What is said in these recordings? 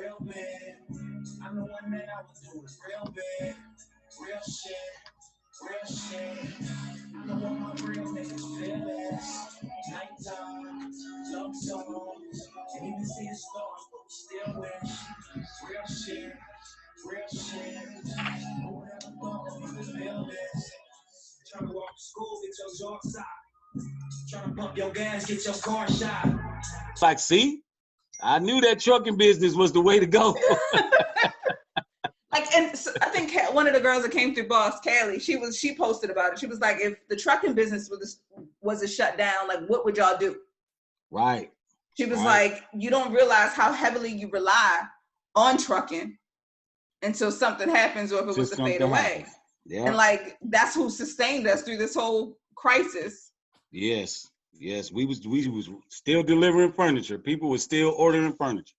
real big. I'm the one that I was doing real big. Real shit. Real shit. I know what my real niggas feel is. Nighttime, love songs. Can't even see the stars, but we still wish. Real shit. Real shit. Who would ever thought that we would feel this? Trying to walk to school, get your dark side. Trying to pump your gas, get your car shot. Like, see? I knew that trucking business was the way to go. Like, and so I think one of the girls that came through Boss, Callie, she posted about it. She was like, if the trucking business was a shutdown, like, what would y'all do? Right. She was like, you don't realize how heavily you rely on trucking until something happens, or if it was to fade away. Yeah. And like, that's who sustained us through this whole crisis. Yes. We was still delivering furniture. People were still ordering furniture.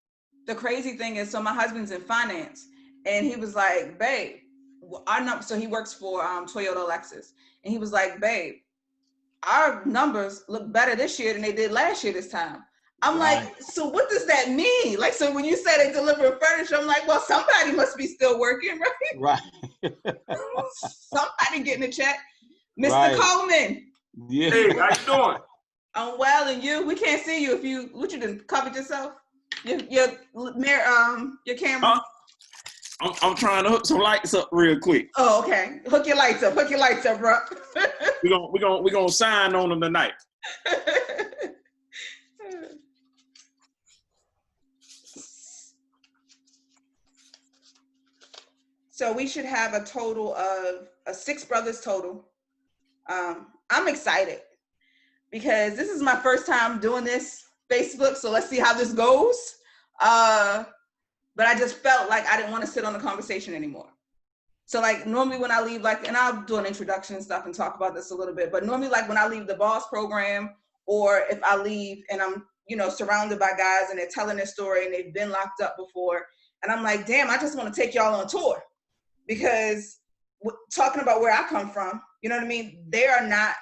The crazy thing is, so my husband's in finance, and he was like, babe, our number, so he works for Toyota Lexus, and he was like, babe, our numbers look better this year than they did last year this time. I'm like, so what does that mean? Like, so when you say they deliver furniture, I'm like, well, somebody must be still working, right? Right. Somebody getting a check. Mr. Coleman. Yeah. Hey, how you doing? I'm well, and you? We can't see you what you done covered yourself? Your camera? Huh? I'm trying to hook some lights up real quick. Oh, okay. Hook your lights up, bro. we gonna sign on them tonight. So we should have a total of 6 brothers total. I'm excited because this is my first time doing this Facebook, so let's see how this goes. But I just felt like I didn't want to sit on the conversation anymore. So like normally when I leave, like, and I'll do an introduction and stuff and talk about this a little bit, but normally like when I leave the Boss program, or if I leave and I'm, surrounded by guys and they're telling their story and they've been locked up before, and I'm like, damn, I just want to take y'all on tour, because talking about where I come from, you know what I mean? There are not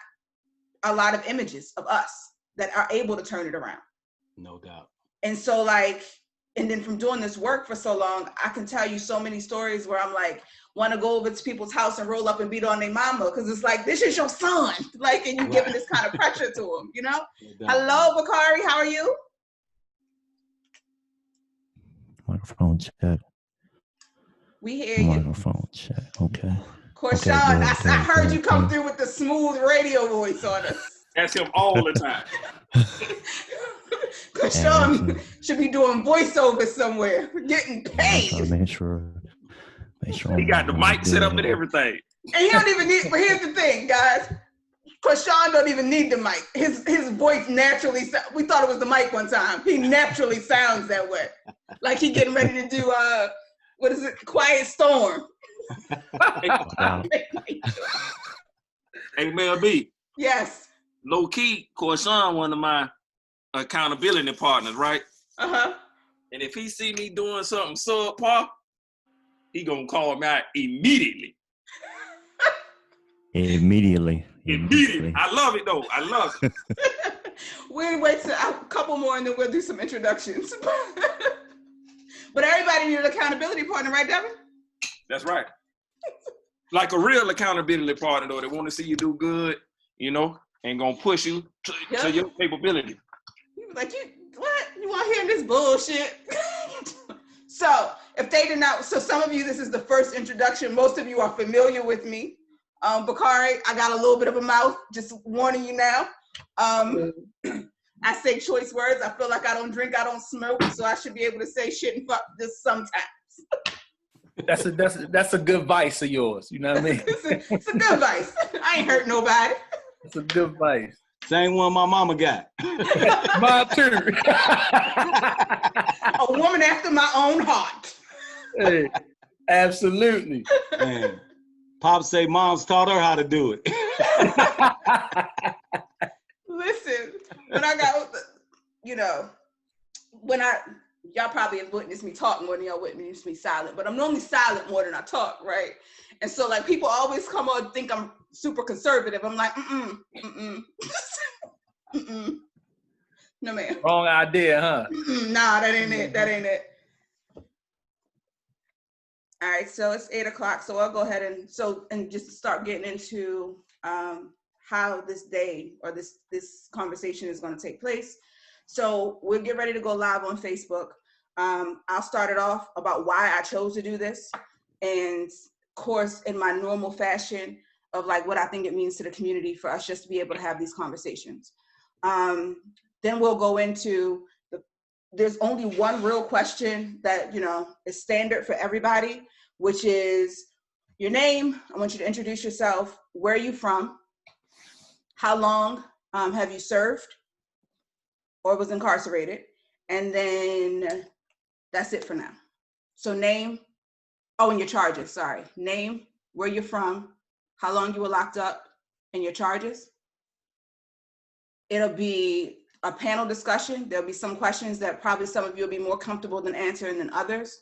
a lot of images of us that are able to turn it around. No doubt. And so like, and then from doing this work for so long, I can tell you so many stories where I'm like, want to go over to people's house and roll up and beat on their mama, because it's like, this is your son, like, and you giving this kind of pressure to him, No Hello, Bakari, how are you? Microphone check. We hear you. Microphone check. Okay. Corshawn, I heard you come through with the smooth radio voice on us. That's him all the time. Corshawn should be doing voiceover somewhere, getting paid. Make sure. He got the mic set up and everything. And he don't even need, but here's the thing, guys. Corshawn don't even need the mic. His voice naturally, we thought it was the mic one time. He naturally sounds that way. Like he getting ready to do, what is it? Quiet Storm. Hey, Mel B. Yes. Low key, Corshawn, one of my accountability partners, right? Uh-huh. And if he see me doing something subpar, he gonna call me out immediately. Immediately. I love it though. I love it. We'll wait a couple more and then we'll do some introductions. But everybody needs an accountability partner, right, Devin? That's right. Like a real accountability partner though, that want to see you do good, and gonna push you to your capability. Like, what? You want to hear this bullshit? So, if they did not, so some of you, this is the first introduction. Most of you are familiar with me. Bakari, I got a little bit of a mouth, just warning you now. I say choice words. I feel like I don't drink, I don't smoke, so I should be able to say shit and fuck just sometimes. That's a good vice of yours. You know what I mean? It's a good vice. I ain't hurt nobody. It's a good vice. Same one my mama got. Mine too. A woman after my own heart. Hey, absolutely. Man, Pop say mom's taught her how to do it. Listen, when I got, y'all probably have witnessed me talk more than y'all witnessed me silent, but I'm normally silent more than I talk, right? And so like people always come on and think I'm super conservative. I'm like, no, ma'am. Wrong idea, huh? Nah, that ain't it. All right, so it's 8 o'clock. So I'll go ahead and just start getting into how this day or this conversation is going to take place. So we'll get ready to go live on Facebook. I'll start it off about why I chose to do this, and of course, in my normal fashion of like what I think it means to the community for us just to be able to have these conversations. Then we'll go into there's only one real question that, you know, is standard for everybody, which is your name. I want you to introduce yourself. Where are you from? How long have you served or was incarcerated? And then that's it for now. So name, and your charges, sorry. Name, where you're from, how long you were locked up, and your charges. It'll be a panel discussion. There'll be some questions that probably some of you will be more comfortable than answering than others.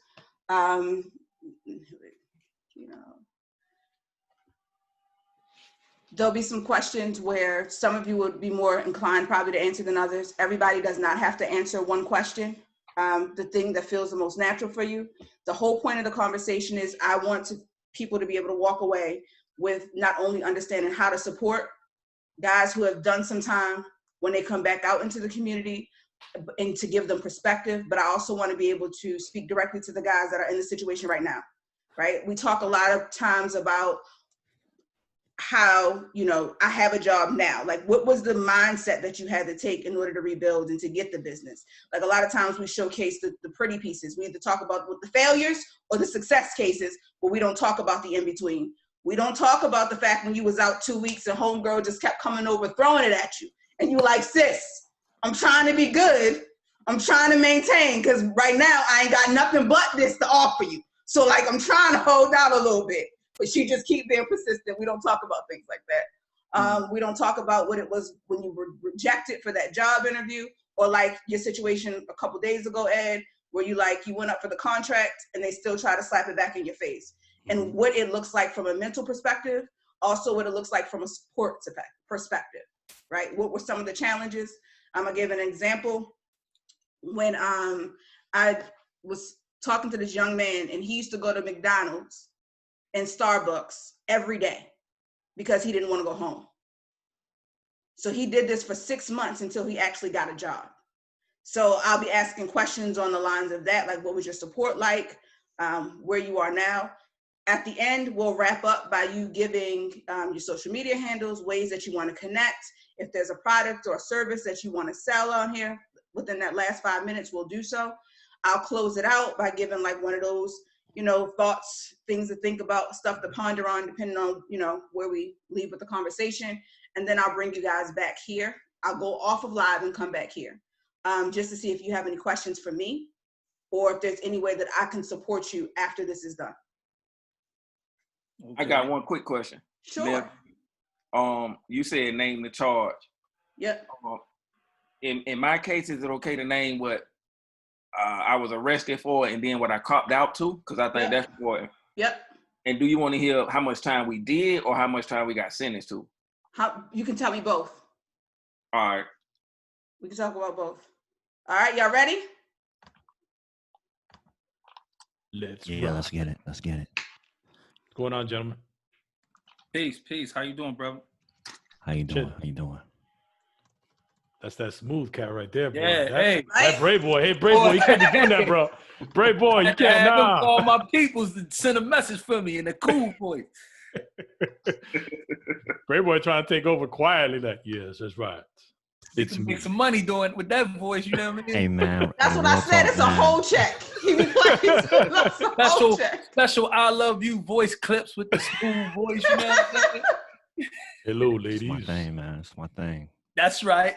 There'll be some questions where some of you would be more inclined probably to answer than others. Everybody does not have to answer one question. The thing that feels the most natural for you. The whole point of the conversation is I want people to be able to walk away with not only understanding how to support guys who have done some time when they come back out into the community and to give them perspective, but I also want to be able to speak directly to the guys that are in the situation right now, right? We talk a lot of times about how, you know, I have a job now. Like, what was the mindset that you had to take in order to rebuild and to get the business? Like, a lot of times we showcase the pretty pieces. We either talk about the failures or the success cases, but we don't talk about the in-between. We don't talk about the fact when you was out 2 weeks and homegirl just kept coming over, throwing it at you. And you like, sis, I'm trying to be good. I'm trying to maintain, because right now I ain't got nothing but this to offer you. So like, I'm trying to hold out a little bit, but she just keep being persistent. We don't talk about things like that. We don't talk about what it was when you were rejected for that job interview, or like your situation a couple days ago, Ed, where you went up for the contract and they still try to slap it back in your face. And what it looks like from a mental perspective, also what it looks like from a support perspective, right? What were some of the challenges? I'm gonna give an example. When I was talking to this young man, and he used to go to McDonald's and Starbucks every day because he didn't want to go home. So he did this for 6 months until he actually got a job. So I'll be asking questions on the lines of that, like what was your support like, where you are now. At the end, we'll wrap up by you giving your social media handles, ways that you want to connect. If there's a product or a service that you want to sell on here, within that last 5 minutes, we'll do so. I'll close it out by giving like one of those, you know, thoughts, things to think about, stuff to ponder on, depending on, you know, where we leave with the conversation. And then I'll bring you guys back here. I'll go off of live and come back here just to see if you have any questions for me, or if there's any way that I can support you after this is done. Okay. I got one quick question. Sure. You said name the charge. Yep. In my case, is it okay to name what I was arrested for and then what I copped out to? Because I think that's important. Yep. And do you want to hear how much time we did or how much time we got sentenced to? You can tell me both. All right. We can talk about both. All right, y'all ready? Let's get it. Let's get it. What's going on, gentlemen? Peace. How you doing, brother? How you doing? How you doing? That's that smooth cat right there, bro. Yeah, that brave boy. Hey, brave boy, you can't be doing that, bro. Brave boy, you can't. Nah. All my peoples to send a message for me in a cool voice. Brave boy trying to take over quietly. Like, yes, that's right. It's make some money doing it with that voice. You know what I mean? Hey man, that's what I said. It's a whole check. He be playing special "I love you" voice clips with the smooth voice. You know what I'm saying? Hello, ladies. It's my thing, man. It's my thing. That's right.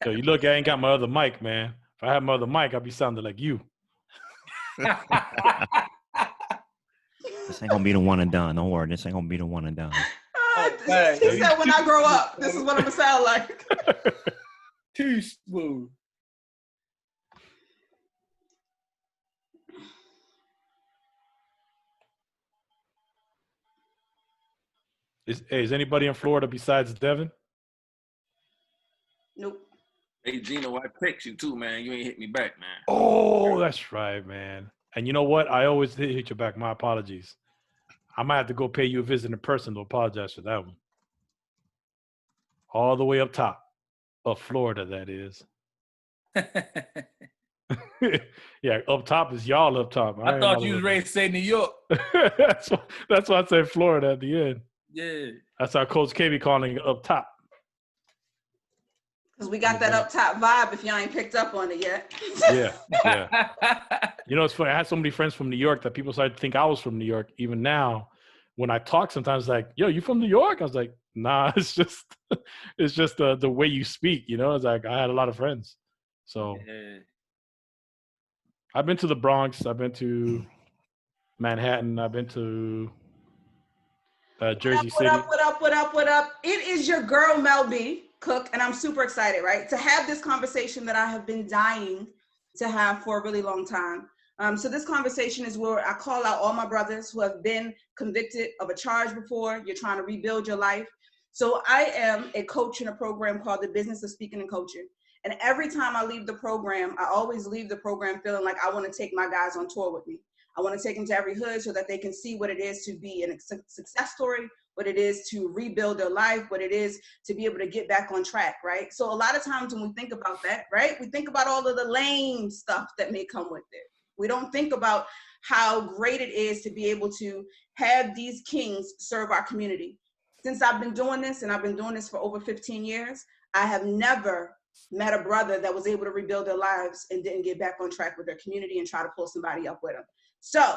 Yo, you look, I ain't got my other mic, man. If I had my other mic, I'd be sounding like you. This ain't gonna be the one and done. Don't worry, this ain't gonna be the one and done. He said, when I grow up, this is what I'm gonna sound like. Too smooth. Is anybody in Florida besides Devin? Nope. Hey, Gino, I text you too, man. You ain't hit me back, man. Oh, that's right, man. And you know what? I always hit you back. My apologies. I might have to go pay you a visit in person to apologize for that one. All the way up top of Florida, that is. Yeah, up top is y'all up top. I thought you was ready to say New York. that's why I said Florida at the end. Yeah. That's how Coach K be calling it up top. Because we got that up top vibe if y'all ain't picked up on it yet. Yeah. You know, it's funny. I had so many friends from New York that people started to think I was from New York. Even now, when I talk sometimes like, yo, you from New York? I was like, nah, it's just the way you speak, you know? It's like I had a lot of friends. So Yeah. I've been to the Bronx. I've been to Manhattan. I've been to Jersey City. What up? It is your girl, Mel B. Cook, and I'm super excited, right, to have this conversation that I have been dying to have for a really long time. So this conversation is where I call out all my brothers who have been convicted of a charge before. You're trying to rebuild your life. So I am a coach in a program called the Business of Speaking and Coaching. And every time I leave the program, I always leave the program feeling like I want to take my guys on tour with me. I want to take them to every hood so that they can see what it is to be a success story, what it is to rebuild their life, what it is to be able to get back on track, right? So a lot of times when we think about that, right, we think about all of the lame stuff that may come with it. We don't think about how great it is to be able to have these kings serve our community. Since I've been doing this, and I've been doing this for over 15 years, I have never met a brother that was able to rebuild their lives and didn't get back on track with their community and try to pull somebody up with them. So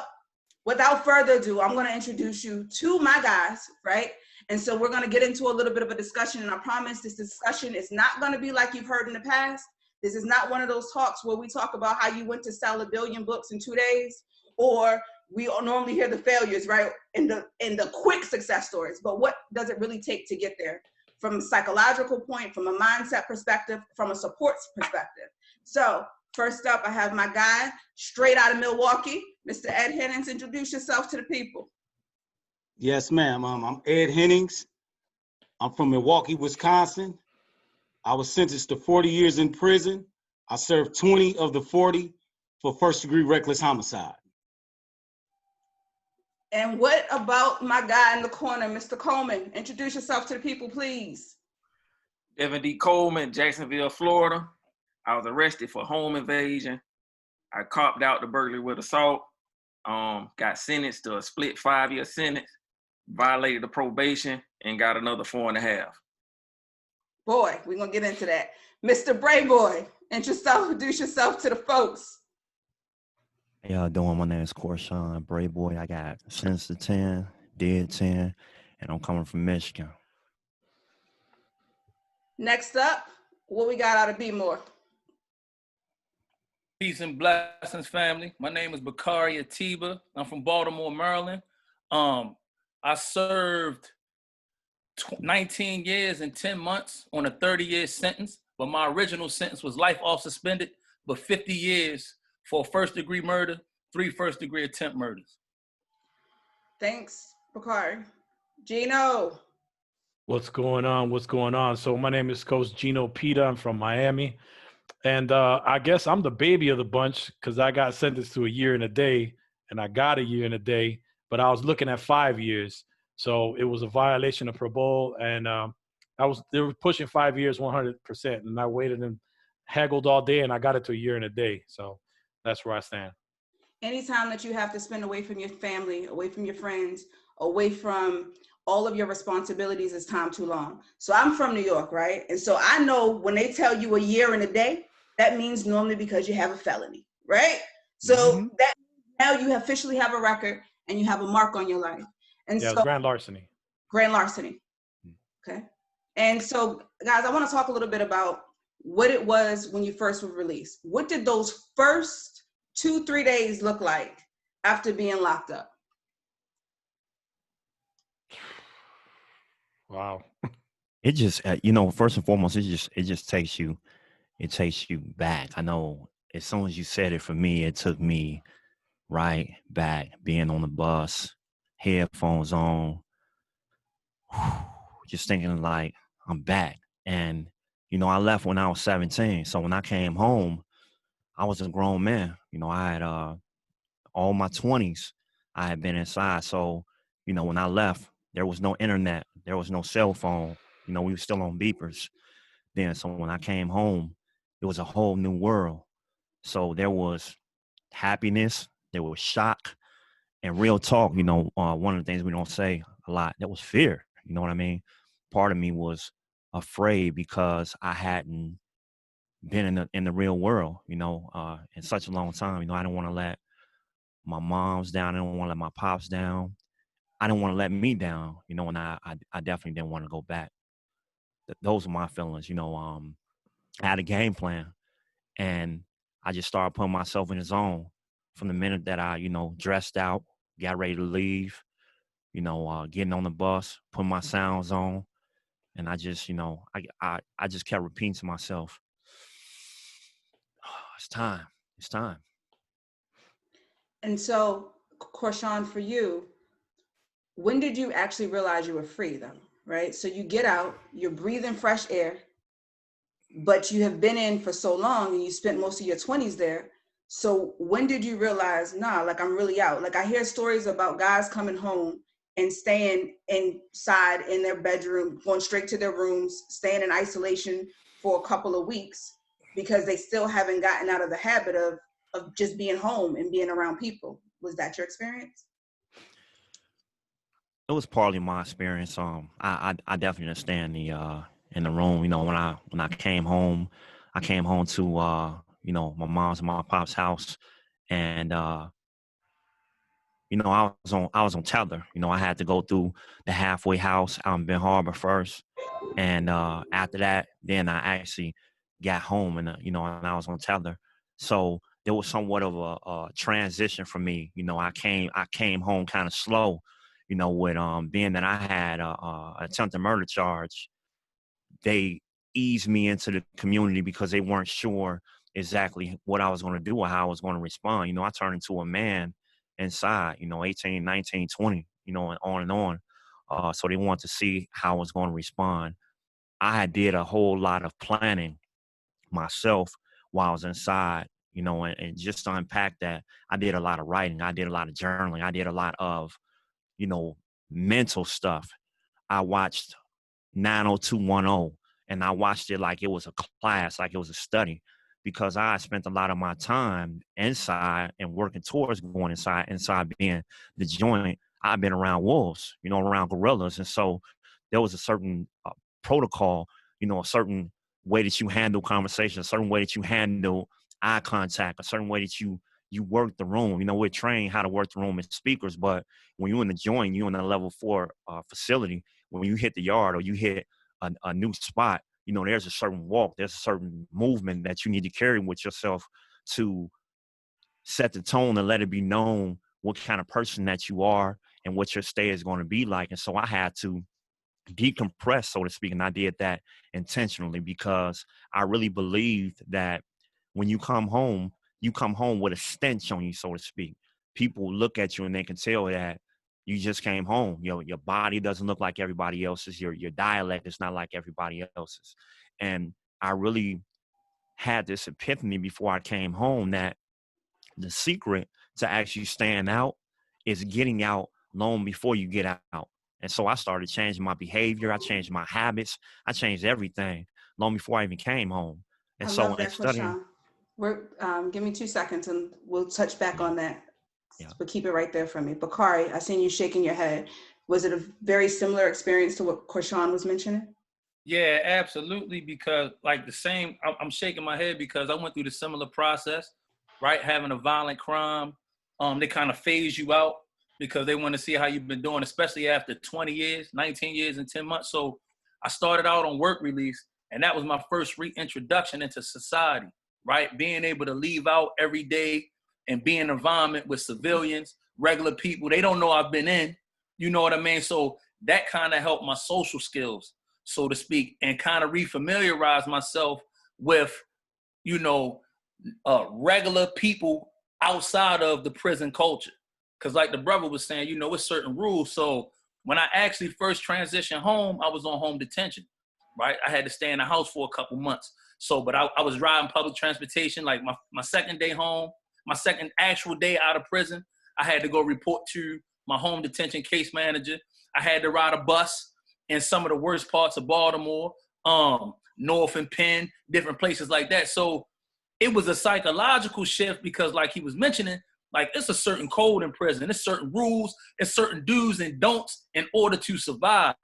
without further ado, I'm going to introduce you to my guys, right? And so we're going to get into a little bit of a discussion, and I promise this discussion is not going to be like you've heard in the past. This is not one of those talks where we talk about how you went to sell 1 billion books in 2 days, or we normally hear the failures, right? And the quick success stories, but what does it really take to get there? From a psychological point, from a mindset perspective, from a supports perspective. So first up, I have my guy straight out of Milwaukee, Mr. Ed Hennings. Introduce yourself to the people. Yes, ma'am. I'm Ed Hennings. I'm from Milwaukee, Wisconsin. I was sentenced to 40 years in prison. I served 20 of the 40 for first-degree reckless homicide. And what about my guy in the corner, Mr. Coleman? Introduce yourself to the people, please. Devin D. Coleman, Jacksonville, Florida. I was arrested for home invasion. I copped out the burglary with assault. Got sentenced to a split 5-year sentence, violated the probation, and got another 4.5. Boy, we're going to get into that. Mr. Brayboy, introduce yourself to the folks. How y'all doing? My name is Corshawn Brayboy. I got sentenced to 10, did 10, and I'm coming from Michigan. Next up, what we got out of B-More? Peace and blessings, family. My name is Bakari Atiba. I'm from Baltimore, Maryland. I served 19 years and 10 months on a 30-year sentence, but my original sentence was life off suspended, but 50 years for first-degree murder, 3 first-degree attempt murders. Thanks, Bakari. Gino. What's going on? So my name is Coach Gino Pita. I'm from Miami. And I guess I'm the baby of the bunch because I got sentenced to 1 year and a day, and I got 1 year and a day, but I was looking at 5 years. So it was a violation of parole, and they were pushing 5 years 100%, and I waited and haggled all day, and I got it to 1 year and a day. So that's where I stand. Anytime that you have to spend away from your family, away from your friends, away from all of your responsibilities is time too long. So I'm from New York, right? And so I know when they tell you 1 year and a day, that means normally because you have a felony, right? So that now you officially have a record and you have a mark on your life. And yeah, so grand larceny. Grand larceny. Okay. And so guys, I want to talk a little bit about what it was when you first were released. What did those first 2-3 days look like after being locked up? Wow. It just, first and foremost, it just takes you back. I know as soon as you said it, for me, it took me right back, being on the bus, headphones on, just thinking like, I'm back. And, I left when I was 17. So when I came home, I was a grown man. I had all my 20s, I had been inside. So, you know, when I left, there was no internet. There was no cell phone. You know, we were still on beepers then. So when I came home, it was a whole new world. So there was happiness, there was shock, and real talk. You know, one of the things we don't say a lot, there was fear. You know what I mean? Part of me was afraid because I hadn't been in the real world, you know, in such a long time. You know, I didn't want to let my moms down. I didn't want to let my pops down. I didn't want to let me down, you know, and I definitely didn't want to go back. Those are my feelings, you know. I had a game plan, and I just started putting myself in the zone from the minute that I, you know, dressed out, got ready to leave, you know, getting on the bus, putting my sounds on, and I just, you know, I just kept repeating to myself, oh, it's time, it's time. And so, Korshawn, for you, when did you actually realize you were free though, right? So you get out, you're breathing fresh air, but you have been in for so long and you spent most of your 20s there. So when did you realize, nah, like I'm really out? Like I hear stories about guys coming home and staying inside in their bedroom, going straight to their rooms, staying in isolation for a couple of weeks because they still haven't gotten out of the habit of just being home and being around people. Was that your experience? It was partly my experience. I definitely understand the in the room. You know, when I came home, to you know, my mom's and my pop's house, and you know, I was on tether. You know, I had to go through the halfway house out in Ben Harbor first, and after that, then I actually got home, and you know, and I was on tether. So there was somewhat of a transition for me. You know, I came home kind of slow. You know, with being that I had a attempted murder charge, they eased me into the community because they weren't sure exactly what I was going to do or how I was going to respond. You know, I turned into a man inside, you know, 18, 19, 20, you know, and on and on. So they wanted to see how I was going to respond. I did a whole lot of planning myself while I was inside, you know, and just to unpack that, I did a lot of writing. I did a lot of journaling. I did a lot of, you know, mental stuff. I watched 90210 and I watched it like it was a class, like it was a study, because I spent a lot of my time inside and working towards going inside being the joint. I've been around wolves, you know, around gorillas. And so there was a certain protocol, you know, a certain way that you handle conversation, a certain way that you handle eye contact, a certain way that you work the room. You know, we're trained how to work the room as speakers, but when you're in the joint, you're in a level 4 facility, when you hit the yard or you hit a new spot, you know, there's a certain walk, there's a certain movement that you need to carry with yourself to set the tone and let it be known what kind of person that you are and what your stay is going to be like. And so I had to decompress, so to speak, and I did that intentionally because I really believed that when you come home with a stench on you, so to speak. People look at you and they can tell that you just came home. You know, your body doesn't look like everybody else's. Your dialect is not like everybody else's. And I really had this epiphany before I came home that the secret to actually staying out is getting out long before you get out. And so I started changing my behavior. I changed my habits. I changed everything long before I even came home. And I so love that, studying, give me 2 seconds and we'll touch back on that. Yeah. But keep it right there for me. Bakari, I seen you shaking your head. Was it a very similar experience to what Korshawn was mentioning? Yeah, absolutely. Because like the same, I'm shaking my head because I went through the similar process, right? Having a violent crime, they kind of phase you out because they want to see how you've been doing, especially after 20 years, 19 years and 10 months. So I started out on work release, and that was my first reintroduction into society, right? Being able to leave out every day and be in an environment with civilians, regular people. They don't know I've been in, you know what I mean? So that kind of helped my social skills, so to speak, and kind of refamiliarize myself with, you know, regular people outside of the prison culture. Because like the brother was saying, you know, it's certain rules. So when I actually first transitioned home, I was on home detention, right? I had to stay in the house for a couple months. So, but I was riding public transportation, like my second day home, my second actual day out of prison, I had to go report to my home detention case manager. I had to ride a bus in some of the worst parts of Baltimore, North and Penn, different places like that. So it was a psychological shift because, like he was mentioning, like it's a certain code in prison, there's certain rules, there's certain do's and don'ts in order to survive,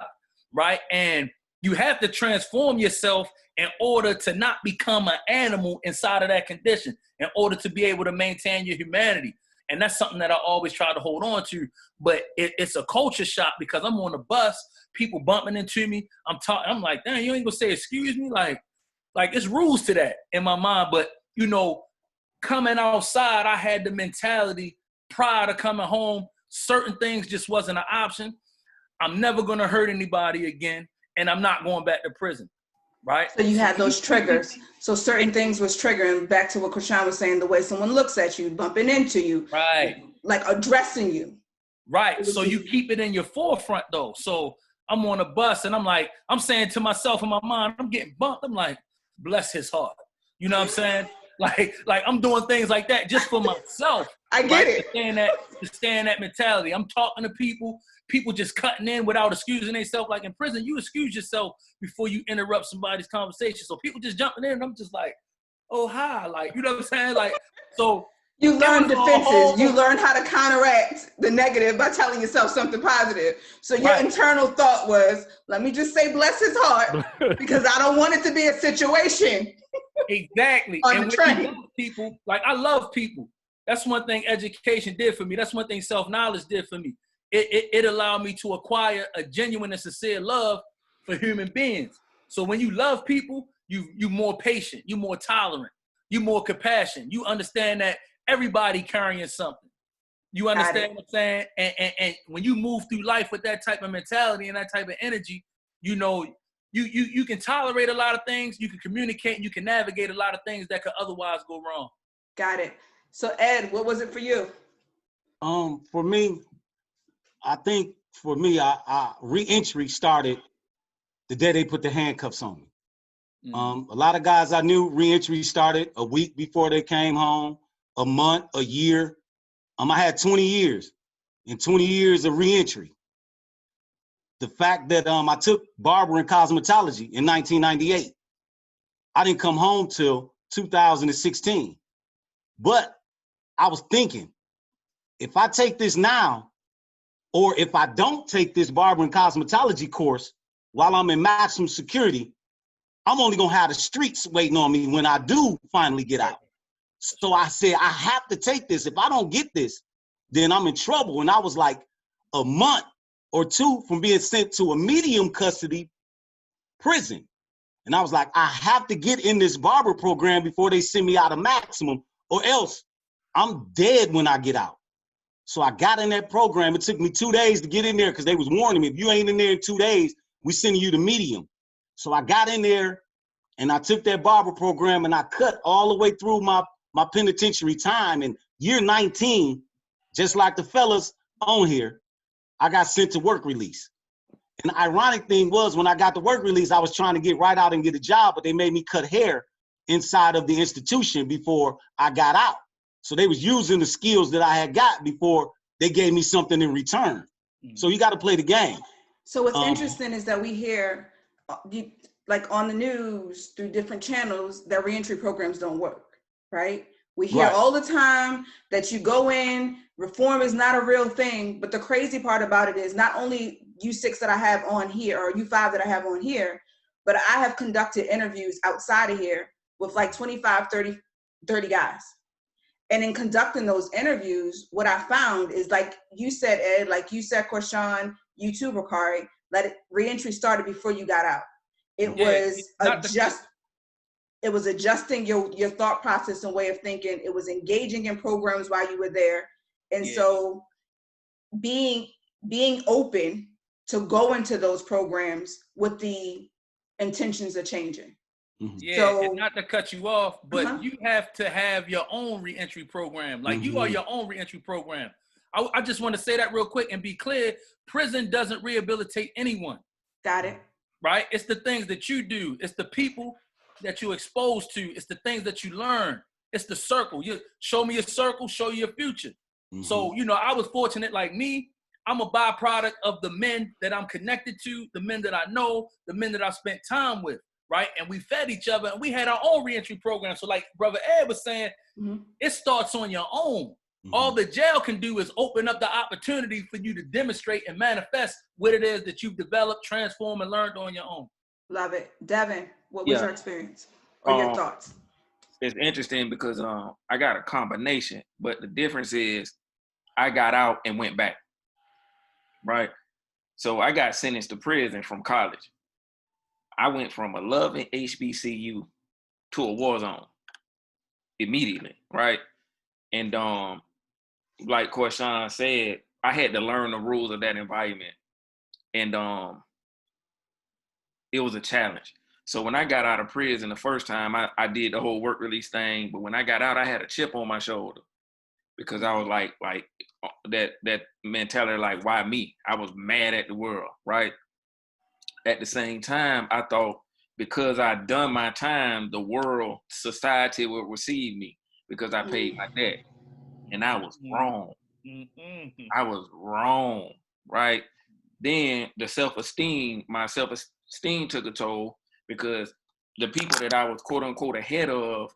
right? And you have to transform yourself in order to not become an animal inside of that condition, in order to be able to maintain your humanity. And that's something that I always try to hold on to. But it's a culture shock because I'm on the bus, people bumping into me. I'm like, damn, you ain't gonna say excuse me? Like it's rules to that in my mind. But, you know, coming outside, I had the mentality prior to coming home, certain things just wasn't an option. I'm never gonna hurt anybody again, and I'm not going back to prison, right? So you had those triggers. So certain things was triggering, back to what Krishan was saying, the way someone looks at you, bumping into you, right? Like addressing you. Right. So you keep it in your forefront though. So I'm on a bus and I'm saying to myself in my mind, I'm getting bumped. I'm like, bless his heart. You know what I'm saying? Like I'm doing things like that just for myself. I get it. To stay in that mentality. I'm talking to people just cutting in without excusing themselves. Like in prison, you excuse yourself before you interrupt somebody's conversation. So people just jumping in and I'm just like, oh, hi. Like, you know what I'm saying? Like, so you learn defenses. You learn how to counteract the negative by telling yourself something positive. So your internal thought was, let me just say bless his heart because I don't want it to be a situation. Exactly. And when you love people, like I love people. That's one thing education did for me. That's one thing self-knowledge did for me. It allowed me to acquire a genuine and sincere love for human beings. So when you love people, you more patient, you more tolerant, you more compassionate. You understand that everybody carrying something. You understand what I'm saying? And when you move through life with that type of mentality and that type of energy, you know, you can tolerate a lot of things, you can communicate, you can navigate a lot of things that could otherwise go wrong. Got it. So Ed, what was it for you? For me, I think for me, I re-entry started the day they put the handcuffs on me. A lot of guys I knew, re-entry started a week before they came home, a month, a year. I had 20 years and 20 years of re-entry. The fact that I took barber and cosmetology in 1998. I didn't come home till 2016. But I was thinking, if I take this now, or if I don't take this barber and cosmetology course while I'm in maximum security, I'm only gonna have the streets waiting on me when I do finally get out. So I said, I have to take this. If I don't get this, then I'm in trouble. And I was like a month or two from being sent to a medium custody prison. And I was like, I have to get in this barber program before they send me out of maximum, or else I'm dead when I get out. So I got in that program. It took me 2 days to get in there because they was warning me, if you ain't in there in 2 days, we sending you to medium. So I got in there and I took that barber program and I cut all the way through my penitentiary time. And year 19, just like the fellas on here, I got sent to work release. And the ironic thing was, when I got the work release, I was trying to get right out and get a job, but they made me cut hair inside of the institution before I got out. So they was using the skills that I had got before they gave me something in return. So you got to play the game. So what's interesting is that we hear, like on the news through different channels, that reentry programs don't work, right? We hear all the time that you go in, reform is not a real thing. But the crazy part about it is not only you 6 that I have on here, or you 5 that I have on here, but I have conducted interviews outside of here with like 25, 30 guys. And in conducting those interviews, what I found is, like you said, Ed, like you said, Krishan, you too, Bakari, reentry started before you got out. It was adjusting your thought process and way of thinking. It was engaging in programs while you were there. And so being open to go into those programs with the intentions of changing. Yeah, so, and not to cut you off, but you have to have your own reentry program. Like you are your own reentry program. I just want to say that real quick and be clear. Prison doesn't rehabilitate anyone. Got it. Right? It's the things that you do. It's the people that you're exposed to. It's the things that you learn. It's the circle. You show me your circle, show you your future. So, you know, I was fortunate like me. I'm a byproduct of the men that I'm connected to, the men that I know, the men that I spent time with, right? And we fed each other, and we had our own reentry program. So like Brother Ed was saying, it starts on your own. All the jail can do is open up the opportunity for you to demonstrate and manifest what it is that you've developed, transformed, and learned on your own. Love it. Devin, what was your experience or your thoughts? It's interesting because I got a combination, but the difference is I got out and went back, right? So I got sentenced to prison from college. I went from a loving HBCU to a war zone immediately, right? And like Quashan said, I had to learn the rules of that environment. And it was a challenge. So when I got out of prison the first time, I did the whole work release thing. But when I got out, I had a chip on my shoulder because I was like that mentality, like, why me? I was mad at the world, right? At the same time, I thought because I'd done my time, the world, society would receive me because I paid my debt. And I was wrong. I was wrong, right? Then the my self-esteem took a toll because the people that I was quote unquote ahead of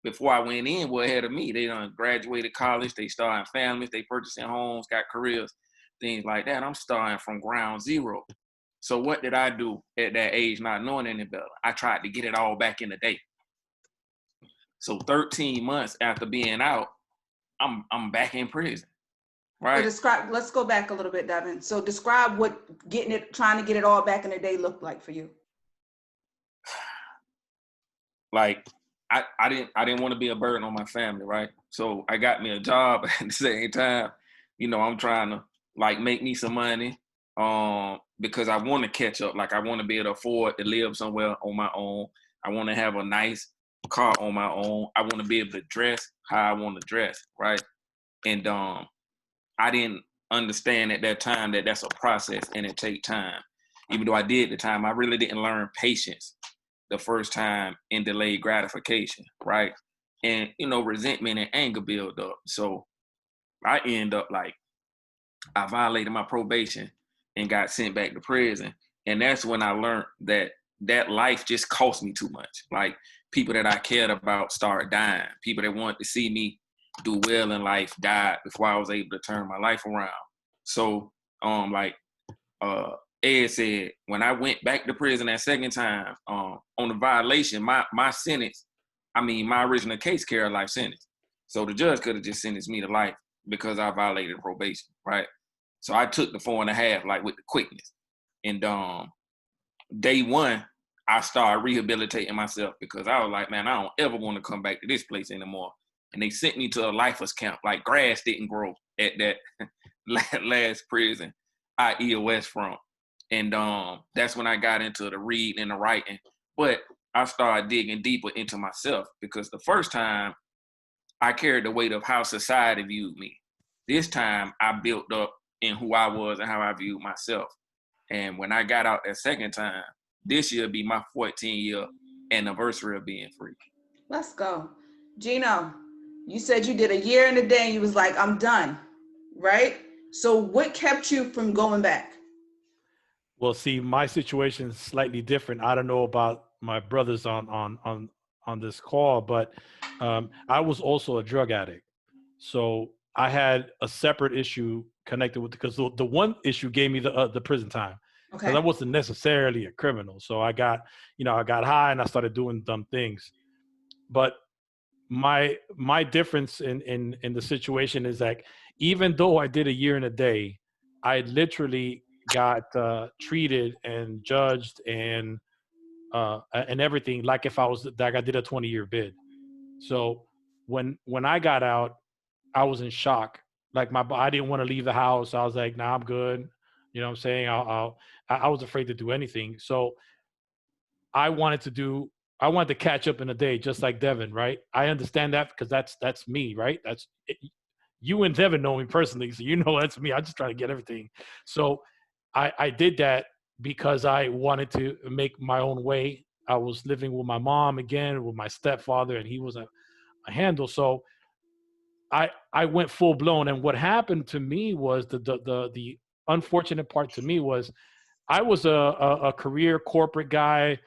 before I went in were ahead of me. They done graduated college, they starting families, they purchasing homes, got careers, things like that. I'm starting from ground zero. So what did I do at that age, not knowing any better? I tried to get it all back in the day. So 13 months after being out, I'm back in prison, right? So let's go back a little bit, Devin. So describe what trying to get it all back in the day looked like for you. Like I didn't want to be a burden on my family, right? So I got me a job at the same time. You know, I'm trying to like make me some money because I want to catch up. Like I want to be able to afford to live somewhere on my own. I want to have a nice car on my own. I want to be able to dress how I want to dress, right? And I didn't understand at that time that that's a process and it take time. Even though I did at the time, I really didn't learn patience the first time in delayed gratification, right? And, you know, resentment and anger build up. So I end up like, I violated my probation and got sent back to prison. And that's when I learned that life just cost me too much. Like people that I cared about started dying. People that wanted to see me do well in life died before I was able to turn my life around. So Ed said, when I went back to prison that second time, on the violation, my sentence, my original case carried a life sentence. So the judge could have just sentenced me to life because I violated probation, right? So I took the 4.5, like with the quickness. And day one, I started rehabilitating myself because I was like, man, I don't ever want to come back to this place anymore. And they sent me to a lifers camp. Like grass didn't grow at that last prison I EOS from. And that's when I got into the reading and the writing. But I started digging deeper into myself because the first time I carried the weight of how society viewed me. This time I built up in who I was and how I viewed myself. And when I got out that second time, this year will be my 14-year anniversary of being free. Let's go. Gino, you said you did a year and a day and you was like, I'm done, right? So what kept you from going back? Well, see, my situation is slightly different. I don't know about my brothers on this call, but I was also a drug addict. So I had a separate issue connected with, because the one issue gave me the prison time. Okay. Because I wasn't necessarily a criminal. So I got high and I started doing dumb things. But my difference in the situation is that even though I did a year and a day, I literally got treated and judged and everything like if I did a 20-year bid. So when I got out, I was in shock. Like I didn't want to leave the house. I was like, nah, I'm good. You know what I'm saying? I was afraid to do anything. So I wanted to catch up in a day, just like Devin, right? I understand that because that's me, right? That's it. You and Devin know me personally, so you know that's me. I just try to get everything. So I did that because I wanted to make my own way. I was living with my mom again, with my stepfather, and he was handle. So I went full blown. And what happened to me was the unfortunate part to me was I was a career corporate guy,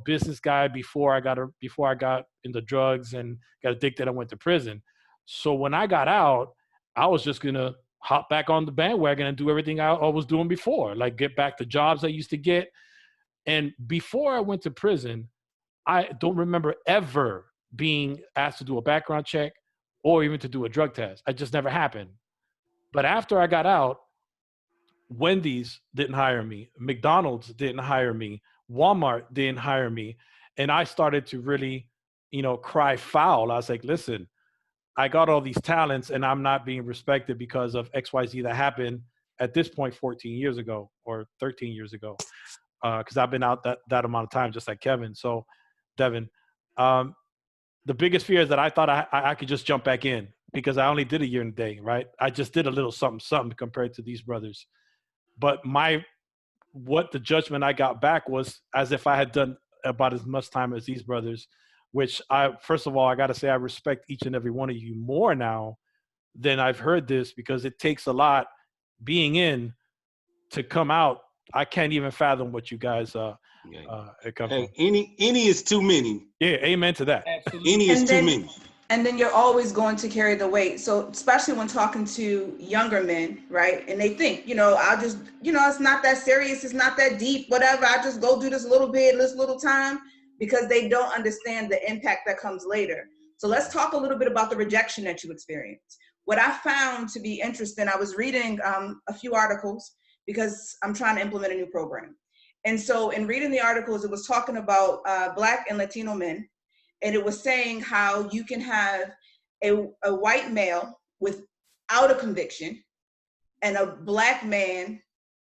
business guy before I got into drugs and got addicted. I went to prison. So when I got out, I was just going to hop back on the bandwagon and do everything I was doing before, like get back the jobs I used to get. And before I went to prison, I don't remember ever being asked to do a background check or even to do a drug test. It just never happened. But after I got out, Wendy's didn't hire me. McDonald's didn't hire me. Walmart didn't hire me. And I started to really, cry foul. I was like, listen, I got all these talents and I'm not being respected because of XYZ that happened at this point 14 years ago or 13 years ago. Because I've been out that amount of time, just like Kevin. So, Devin, the biggest fear is that I thought I could just jump back in because I only did a year and a day, right? I just did a little something compared to these brothers. But what the judgment I got back was as if I had done about as much time as these brothers, which first of all, I got to say, I respect each and every one of you more now than I've heard this because it takes a lot being in to come out. I can't even fathom what you guys come from. Any is too many. Yeah, amen to that. Absolutely. Any is too many. And then you're always going to carry the weight. So especially when talking to younger men, right? And they think, I'll just, it's not that serious. It's not that deep, whatever. I just go do this little bit, this little time, because they don't understand the impact that comes later. So let's talk a little bit about the rejection that you experienced. What I found to be interesting, I was reading a few articles because I'm trying to implement a new program. And so in reading the articles, it was talking about Black and Latino men. And it was saying how you can have a white male without a conviction and a black man,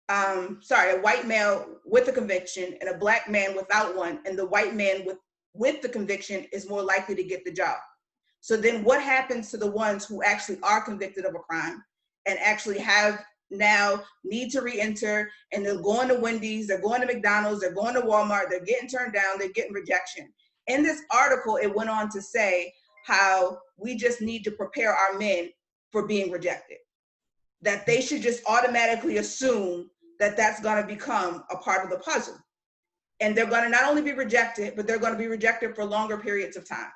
a white male with a conviction and a black man without one. And the white man with the conviction is more likely to get the job. So then what happens to the ones who actually are convicted of a crime and actually now need to re-enter, and they're going to Wendy's, they're going to McDonald's, they're going to Walmart, they're getting turned down, they're getting rejection. In this article, it went on to say how we just need to prepare our men for being rejected, that they should just automatically assume that that's going to become a part of the puzzle. And they're going to not only be rejected, but they're going to be rejected for longer periods of time.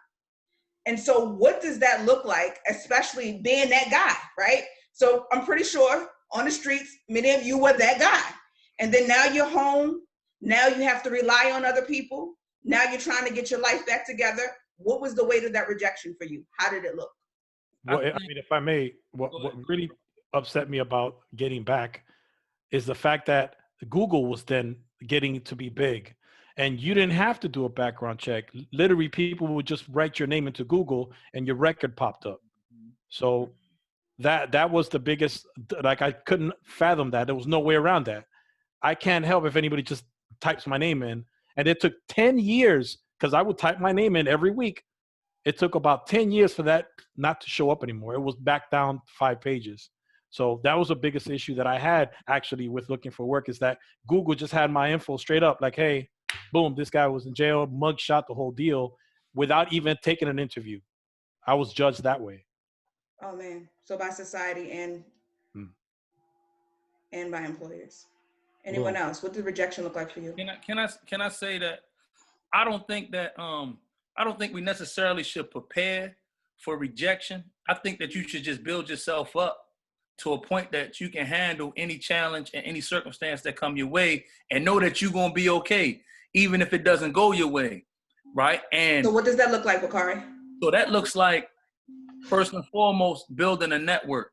And so what does that look like, especially being that guy, right? So I'm pretty sure on the streets, many of you were that guy. And then now you're home. Now you have to rely on other people. Now you're trying to get your life back together. What was the weight of that rejection for you? How did it look? Well, I mean, if I may, what really upset me about getting back is the fact that Google was then getting to be big. And you didn't have to do a background check. Literally, people would just write your name into Google and your record popped up. So that was the biggest, like I couldn't fathom that. There was no way around that. I can't help if anybody just types my name in. And it took 10 years because I would type my name in every week. It took about 10 years for that not to show up anymore. It was back down 5 pages. So that was the biggest issue that I had actually with looking for work, is that Google just had my info straight up like, hey, boom, this guy was in jail, mugshot, the whole deal, without even taking an interview. I was judged that way. Oh man. So by society and by employers. Anyone else? What did rejection look like for you? Can I say that I don't think we necessarily should prepare for rejection. I think that you should just build yourself up to a point that you can handle any challenge and any circumstance that come your way and know that you're going to be okay, even if it doesn't go your way, right? And so what does that look like, Bakari? So that looks like, first and foremost, building a network,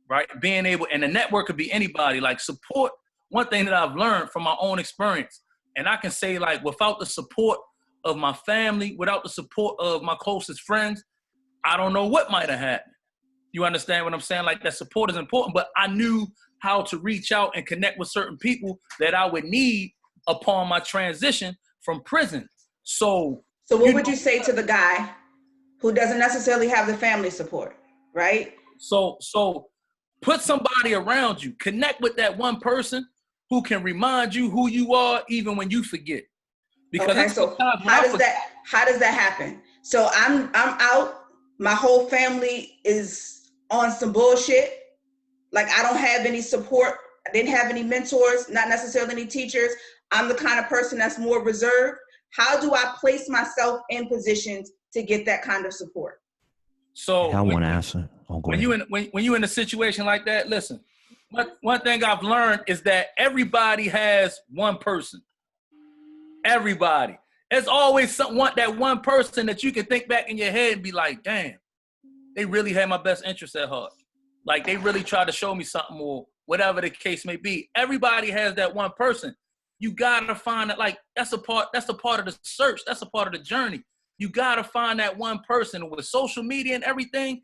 right? Being able, and the network could be anybody, like support. One thing that I've learned from my own experience, and I can say, like, without the support of my family, without the support of my closest friends, I don't know what might have happened. You understand what I'm saying? Like, that support is important, but I knew how to reach out and connect with certain people that I would need upon my transition from prison. So what would you say to the guy who doesn't necessarily have the family support, right? So put somebody around you, connect with that one person who can remind you who you are even when you forget. Because okay, so how does that happen? So I'm out. My whole family is on some bullshit. Like, I don't have any support. I didn't have any mentors, not necessarily any teachers. I'm the kind of person that's more reserved. How do I place myself in positions to get that kind of support? I So want to answer. Oh, go ahead. when you in a situation like that, listen. One thing I've learned is that everybody has one person. Everybody. There's always that one person that you can think back in your head and be like, damn, they really had my best interest at heart. Like, they really tried to show me something, or whatever the case may be. Everybody has that one person. You gotta find that. Like, that's a part of the search. That's a part of the journey. You gotta find that one person. With social media and everything,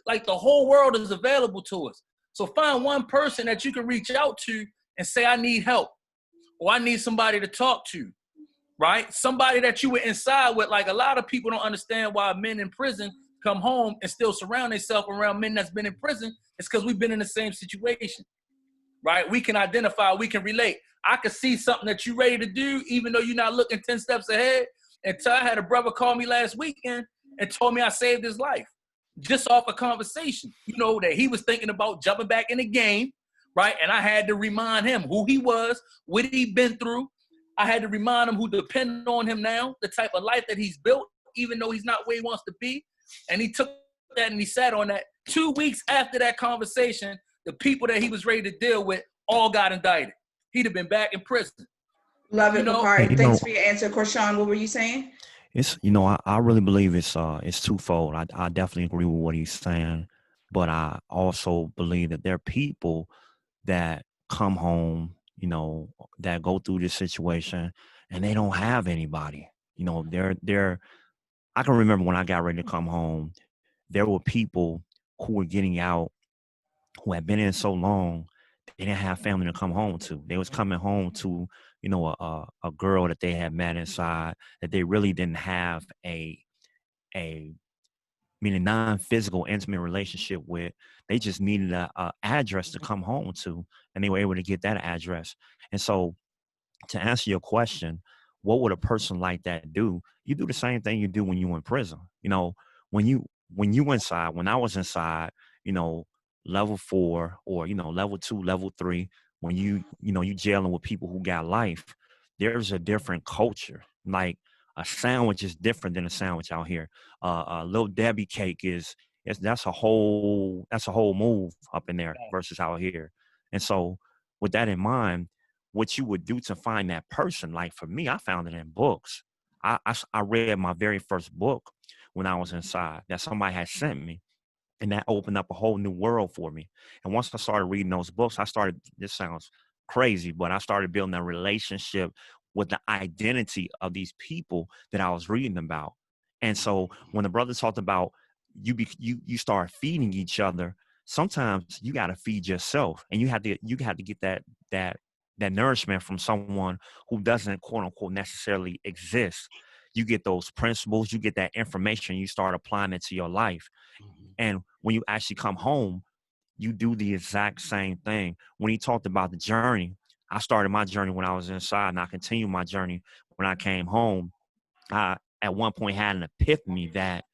like, the whole world is available to us. So find one person that you can reach out to and say, I need help, or I need somebody to talk to, right? Somebody that you were inside with. Like, a lot of people don't understand why men in prison come home and still surround themselves around men that's been in prison. It's because we've been in the same situation, right? We can identify, we can relate. I could see something that you're ready to do, even though you're not looking 10 steps ahead. Until I had a brother call me last weekend and told me I saved his life just off a conversation, that he was thinking about jumping back in the game, right? And I had to remind him who he was, what he'd been through. I had to remind him who depended on him now, the type of life that he's built, even though he's not where he wants to be. And he took that and he sat on that. 2 weeks after that conversation, the people that he was ready to deal with all got indicted. He'd have been back in prison. Love it, Bakari. Hey, Thanks for your answer. Korshawn, what were you saying? It's I really believe it's twofold. I definitely agree with what he's saying, but I also believe that there are people that come home, that go through this situation and they don't have anybody. They're I can remember when I got ready to come home, there were people who were getting out who had been in so long, they didn't have family to come home to. They was coming home to, a girl that they had met inside, that they really didn't have a non-physical intimate relationship with. They just needed a address to come home to, and they were able to get that address. And so, to answer your question, what would a person like that do? You do the same thing you do when you're in prison. When you inside, when I was inside, level 4 or level 2, level 3, when you jailing with people who got life, there's a different culture. Like, a sandwich is different than a sandwich out here. A little Debbie cake that's a whole move up in there versus out here. And so, with that in mind, what you would do to find that person, like for me, I found it in books. I read my very first book when I was inside that somebody had sent me. And that opened up a whole new world for me. And once I started reading those books, this sounds crazy, but I started building a relationship with the identity of these people that I was reading about. And so when the brother talked about you start feeding each other, sometimes you got to feed yourself, and you have to get that nourishment from someone who doesn't, quote unquote, necessarily exist. You get those principles, you get that information, you start applying it to your life. And when you actually come home, you do the exact same thing. When he talked about the journey, I started my journey when I was inside, and I continued my journey when I came home. I, at one point, had an epiphany that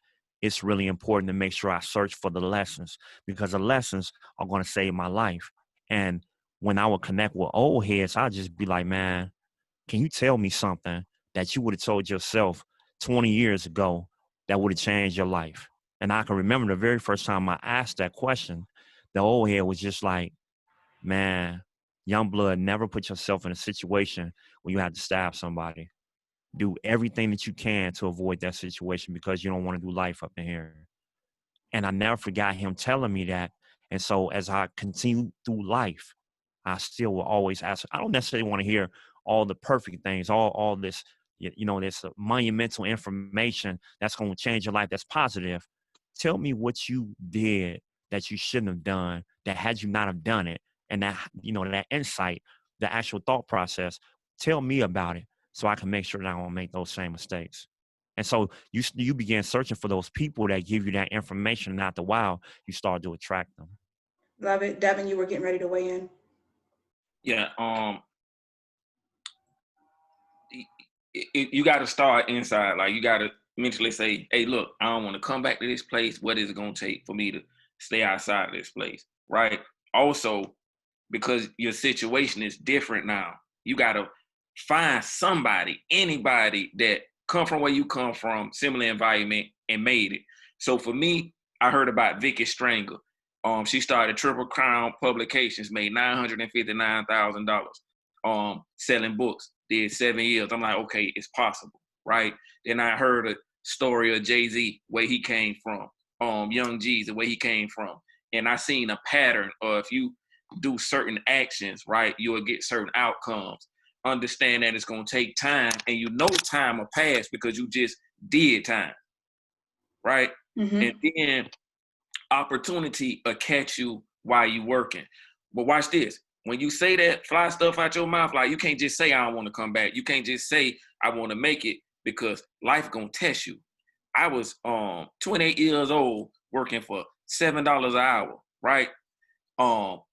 it's really important to make sure I search for the lessons, because the lessons are going to save my life. And when I would connect with old heads, I'd just be like, man, can you tell me something that you would have told yourself 20 years ago that would have changed your life? And I can remember the very first time I asked that question, the old head was just like, man, young blood, never put yourself in a situation where you have to stab somebody. Do everything that you can to avoid that situation, because you don't want to do life up in here. And I never forgot him telling me that. And so as I continue through life, I still will always ask. I don't necessarily want to hear all the perfect things, all this, this monumental information that's going to change your life, that's positive. Tell me what you did that you shouldn't have done, that had you not have done it, and that, that insight, the actual thought process, tell me about it so I can make sure that I won't make those same mistakes. And so you begin searching for those people that give you that information, and after a while, you start to attract them. Love it. Devin, you were getting ready to weigh in. Yeah. You got to start inside. Like, you got to mentally say, hey, look, I don't want to come back to this place. What is it going to take for me to stay outside of this place, right? Also, because your situation is different now, you got to find somebody, anybody that come from where you come from, similar environment, and made it. So for me, I heard about Vicky Stranger. She started Triple Crown Publications, made $959,000 selling books, did 7 years. I'm like, okay, it's possible, right? Then I heard a story of Jay-Z, where he came from, Young Jeezy, where he came from. And I seen a pattern of if you do certain actions, right, you will get certain outcomes. Understand that it's going to take time, and you know time will pass because you just did time, right? Mm-hmm. And then opportunity will catch you while you working. But watch this. When you say that, fly stuff out your mouth, like you can't just say, I don't want to come back. You can't just say, I want to make it, because life going to test you. I was 28 years old working for $7 an hour, right?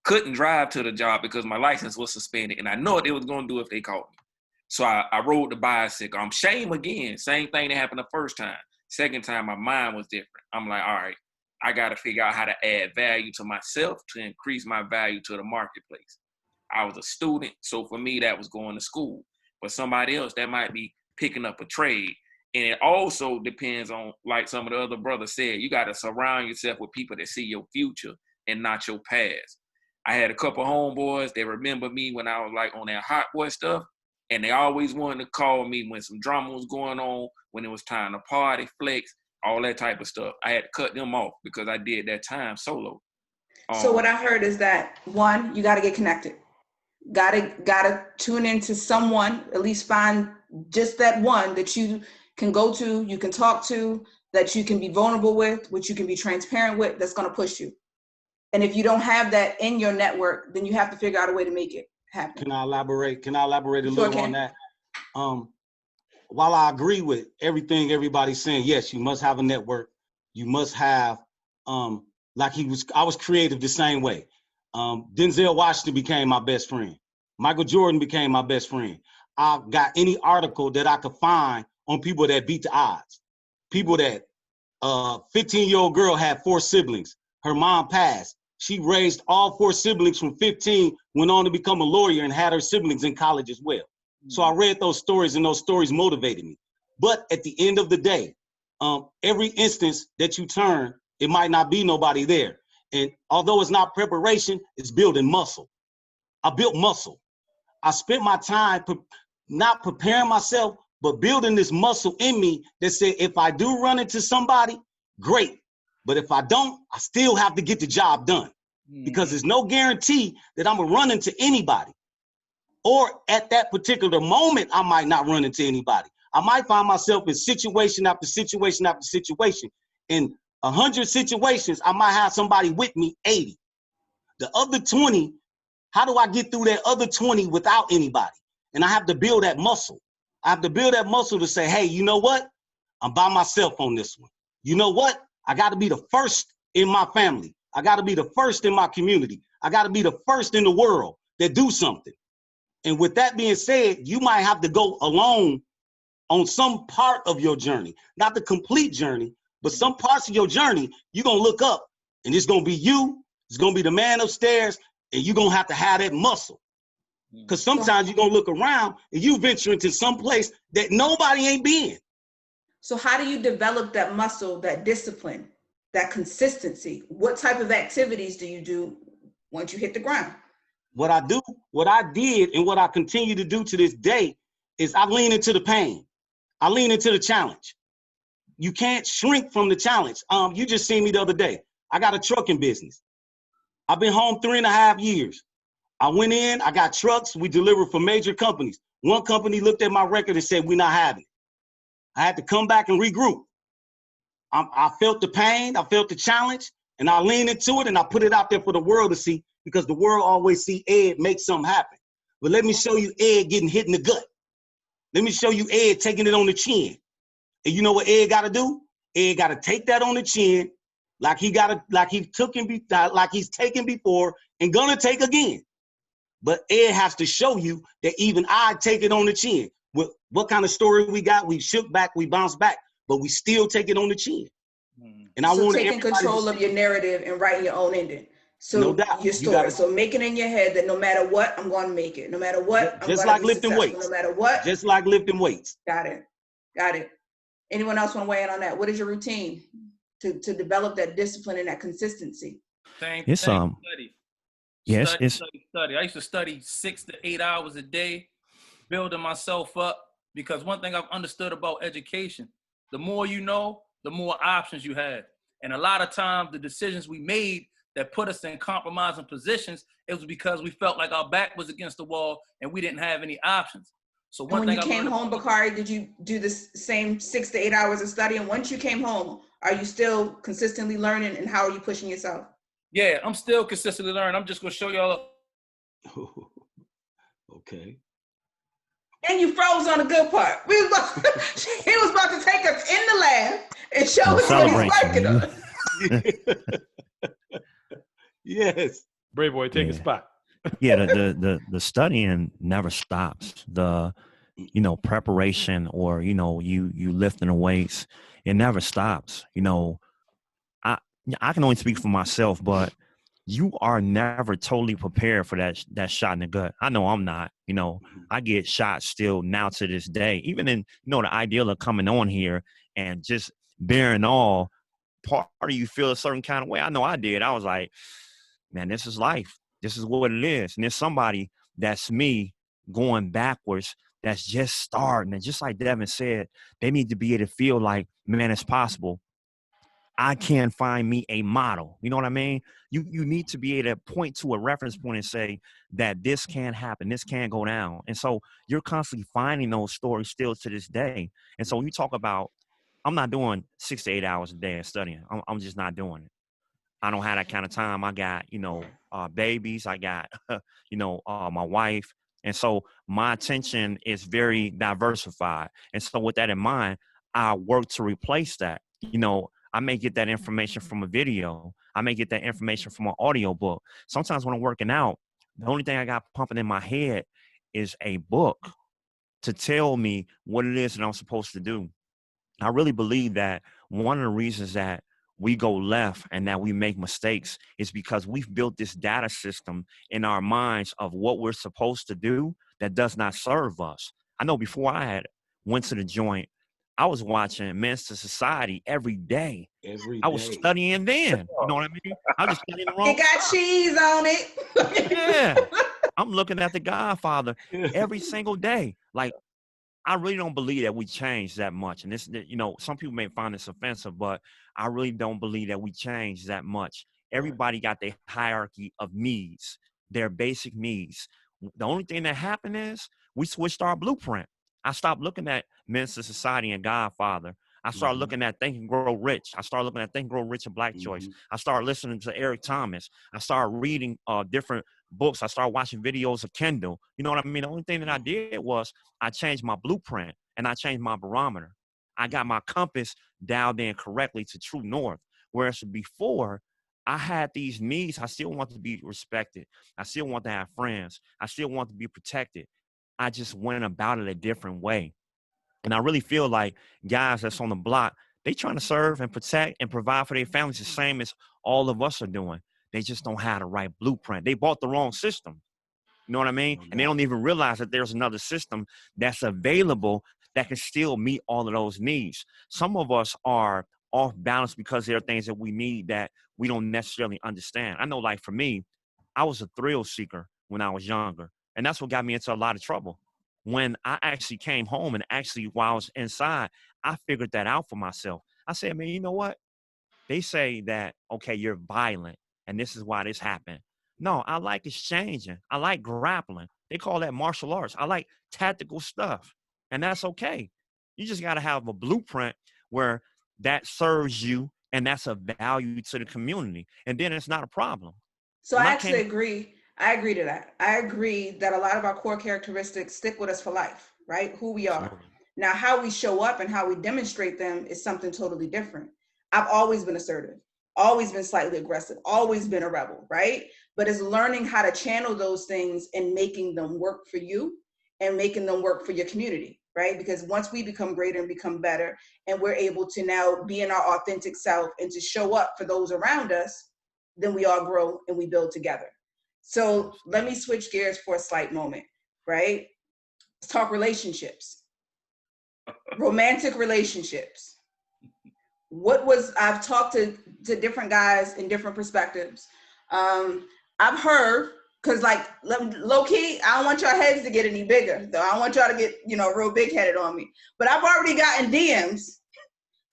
Couldn't drive to the job because my license was suspended, and I know what they was going to do if they caught me. So I rode the bicycle. Shame again. Same thing that happened the first time. Second time, my mind was different. I'm like, all right, I got to figure out how to add value to myself to increase my value to the marketplace. I was a student, so for me, that was going to school. But somebody else, that might be picking up a trade. And it also depends on, like some of the other brothers said, you got to surround yourself with people that see your future and not your past. I had a couple homeboys that remember me when I was like on that hot boy stuff, and they always wanted to call me when some drama was going on, when it was time to party, flex, all that type of stuff. I had to cut them off because I did that time solo. So what I heard is that, one, you got to get connected. Gotta tune into someone, at least find just that one that you can go to, you can talk to, that you can be vulnerable with, which you can be transparent with, that's going to push you. And if you don't have that in your network, then you have to figure out a way to make it happen. Can I elaborate a little on that? While I agree with everything everybody's saying, yes, you must have a network. You must have, I was creative the same way. Denzel Washington became my best friend. Michael Jordan became my best friend. I got any article that I could find on people that beat the odds. People that, 15-year-old girl had 4 siblings. Her mom passed. She raised all 4 siblings from 15, went on to become a lawyer, and had her siblings in college as well. So I read those stories, and those stories motivated me. But at the end of the day, every instance that you turn, it might not be nobody there. And although it's not preparation, it's building muscle. I built muscle. I spent my time not preparing myself, but building this muscle in me that said, if I do run into somebody, great. But if I don't, I still have to get the job done, because there's no guarantee that I'm gonna run into anybody. Or at that particular moment, I might not run into anybody. I might find myself in situation after situation after situation. In 100 situations, I might have somebody with me, 80. The other 20, how do I get through that other 20 without anybody? And I have to build that muscle. I have to build that muscle to say, hey, you know what? I'm by myself on this one. You know what? I got to be the first in my family. I got to be the first in my community. I got to be the first in the world that do something. And with that being said, you might have to go alone on some part of your journey, not the complete journey, but some parts of your journey. You're going to look up, and it's going to be you. It's going to be the man upstairs, and you're going to have that muscle. Because sometimes you're going to look around and you venture into some place that nobody ain't been. So how do you develop that muscle, that discipline, that consistency? What type of activities do you do once you hit the ground? What I did, and what I continue to do to this day is I lean into the pain. I lean into the challenge. You can't shrink from the challenge. You just seen me the other day. I got a trucking business. I've been home 3.5 years. I went in, I got trucks, we delivered for major companies. One company looked at my record and said, we're not having it. I had to come back and regroup. I felt the pain, I felt the challenge, and I leaned into it, and I put it out there for the world to see, because the world always see Ed make something happen. But let me show you Ed getting hit in the gut. Let me show you Ed taking it on the chin. And you know what Ed got to do? Ed got to take that on the chin, like he's taken before and gonna take again. But Ed has to show you that even I take it on the chin. What kind of story we got? We shook back, we bounced back. but we still take it on the chin. And I So want taking everybody control to of your narrative and writing your own ending. So no doubt. your You story. gotta, So making in your head that no matter what, I'm going to make it. No matter what, I'm just going to like be lifting successful. weights. No matter what. Just like lifting weights. Got it. Got it. Anyone else want to weigh in on that? What is your routine to develop that discipline and that consistency? Same It's thing. yes, Study. I used to study 6 to 8 hours a day, building myself up, because one thing I've understood about education, the more you know, the more options you have. And a lot of times the decisions we made that put us in compromising positions, it was because we felt like our back was against the wall and we didn't have any options. So when you came home, Bakari, did you do the same 6 to 8 hours of study? And once you came home, are you still consistently learning, and how are you pushing yourself? Yeah, I'm still consistently learning. I'm just going to show y'all. Okay. And you froze on the good part. He was about to take us in the lab and show us what he's working on. Yes. Brave boy, take a spot. Yeah, the studying never stops. The preparation, or you lifting the weights, it never stops. I can only speak for myself, but you are never totally prepared for that shot in the gut. I know I'm not. I get shots still now to this day. Even in the ideal of coming on here and just bearing all, part of you feel a certain kind of way. I know I did. I was like, man, this is life. This is what it is. And there's somebody that's me going backwards, that's just starting. And just like Devin said, they need to be able to feel like, man, it's possible. I can find me a model. You know what I mean? You need to be able to point to a reference point and say that this can happen, this can go down. And so you're constantly finding those stories still to this day. And so when you talk about, I'm not doing 6 to 8 hours a day of studying. I'm just not doing it. I don't have that kind of time. I got, babies. I got, my wife. And so my attention is very diversified. And so with that in mind, I work to replace that. I may get that information from a video. I may get that information from an audio book. Sometimes when I'm working out, the only thing I got pumping in my head is a book to tell me what it is that I'm supposed to do. I really believe that one of the reasons that we go left and that we make mistakes is because we've built this data system in our minds of what we're supposed to do that does not serve us. I know before I had went to the joint, I was watching Men's to Society every day. I was studying then. You know what I mean? I was just studying the wrong. It got cheese on it. Yeah. I'm looking at The Godfather every single day. Like, I really don't believe that we changed that much. And this, some people may find this offensive, but I really don't believe that we changed that much. Everybody got their hierarchy of needs, their basic needs. The only thing that happened is we switched our blueprint. I stopped looking at Men's to Society and Godfather. I started looking at Think and Grow Rich. I started looking at Think and Grow Rich and Black Choice. I started listening to Eric Thomas. I started reading different books. I started watching videos of Kendall. You know what I mean? The only thing that I did was I changed my blueprint and I changed my barometer. I got my compass dialed in correctly to true north. Whereas before, I had these needs. I still want to be respected. I still want to have friends. I still want to be protected. I just went about it a different way. And I really feel like guys that's on the block, they trying to serve and protect and provide for their families the same as all of us are doing. They just don't have the right blueprint. They bought the wrong system. You know what I mean? And they don't even realize that there's another system that's available that can still meet all of those needs. Some of us are off balance because there are things that we need that we don't necessarily understand. I know, like for me, I was a thrill seeker when I was younger. And that's what got me into a lot of trouble. When I actually came home and actually while I was inside, I figured that out for myself. I said, man, you know what? They say that, okay, you're violent and this is why this happened. No, I like exchanging. I like grappling. They call that martial arts. I like tactical stuff. And that's okay. You just got to have a blueprint where that serves you and that's a value to the community. And then it's not a problem. So I actually agree. I agree to that. I agree that a lot of our core characteristics stick with us for life, right? Who we are. Now, how we show up and how we demonstrate them is something totally different. I've always been assertive, always been slightly aggressive, always been a rebel, right? But it's learning how to channel those things and making them work for you and making them work for your community. right? Because once we become greater and become better, and we're able to now be in our authentic self and to show up for those around us, then we all grow and we build together. So let me switch gears for a slight moment, right? Let's talk relationships, romantic relationships. I've talked to different guys in different perspectives. I've heard, because like low key, I don't want y'all heads to get any bigger. Though I don't want y'all to get, real big headed on me. But I've already gotten DMs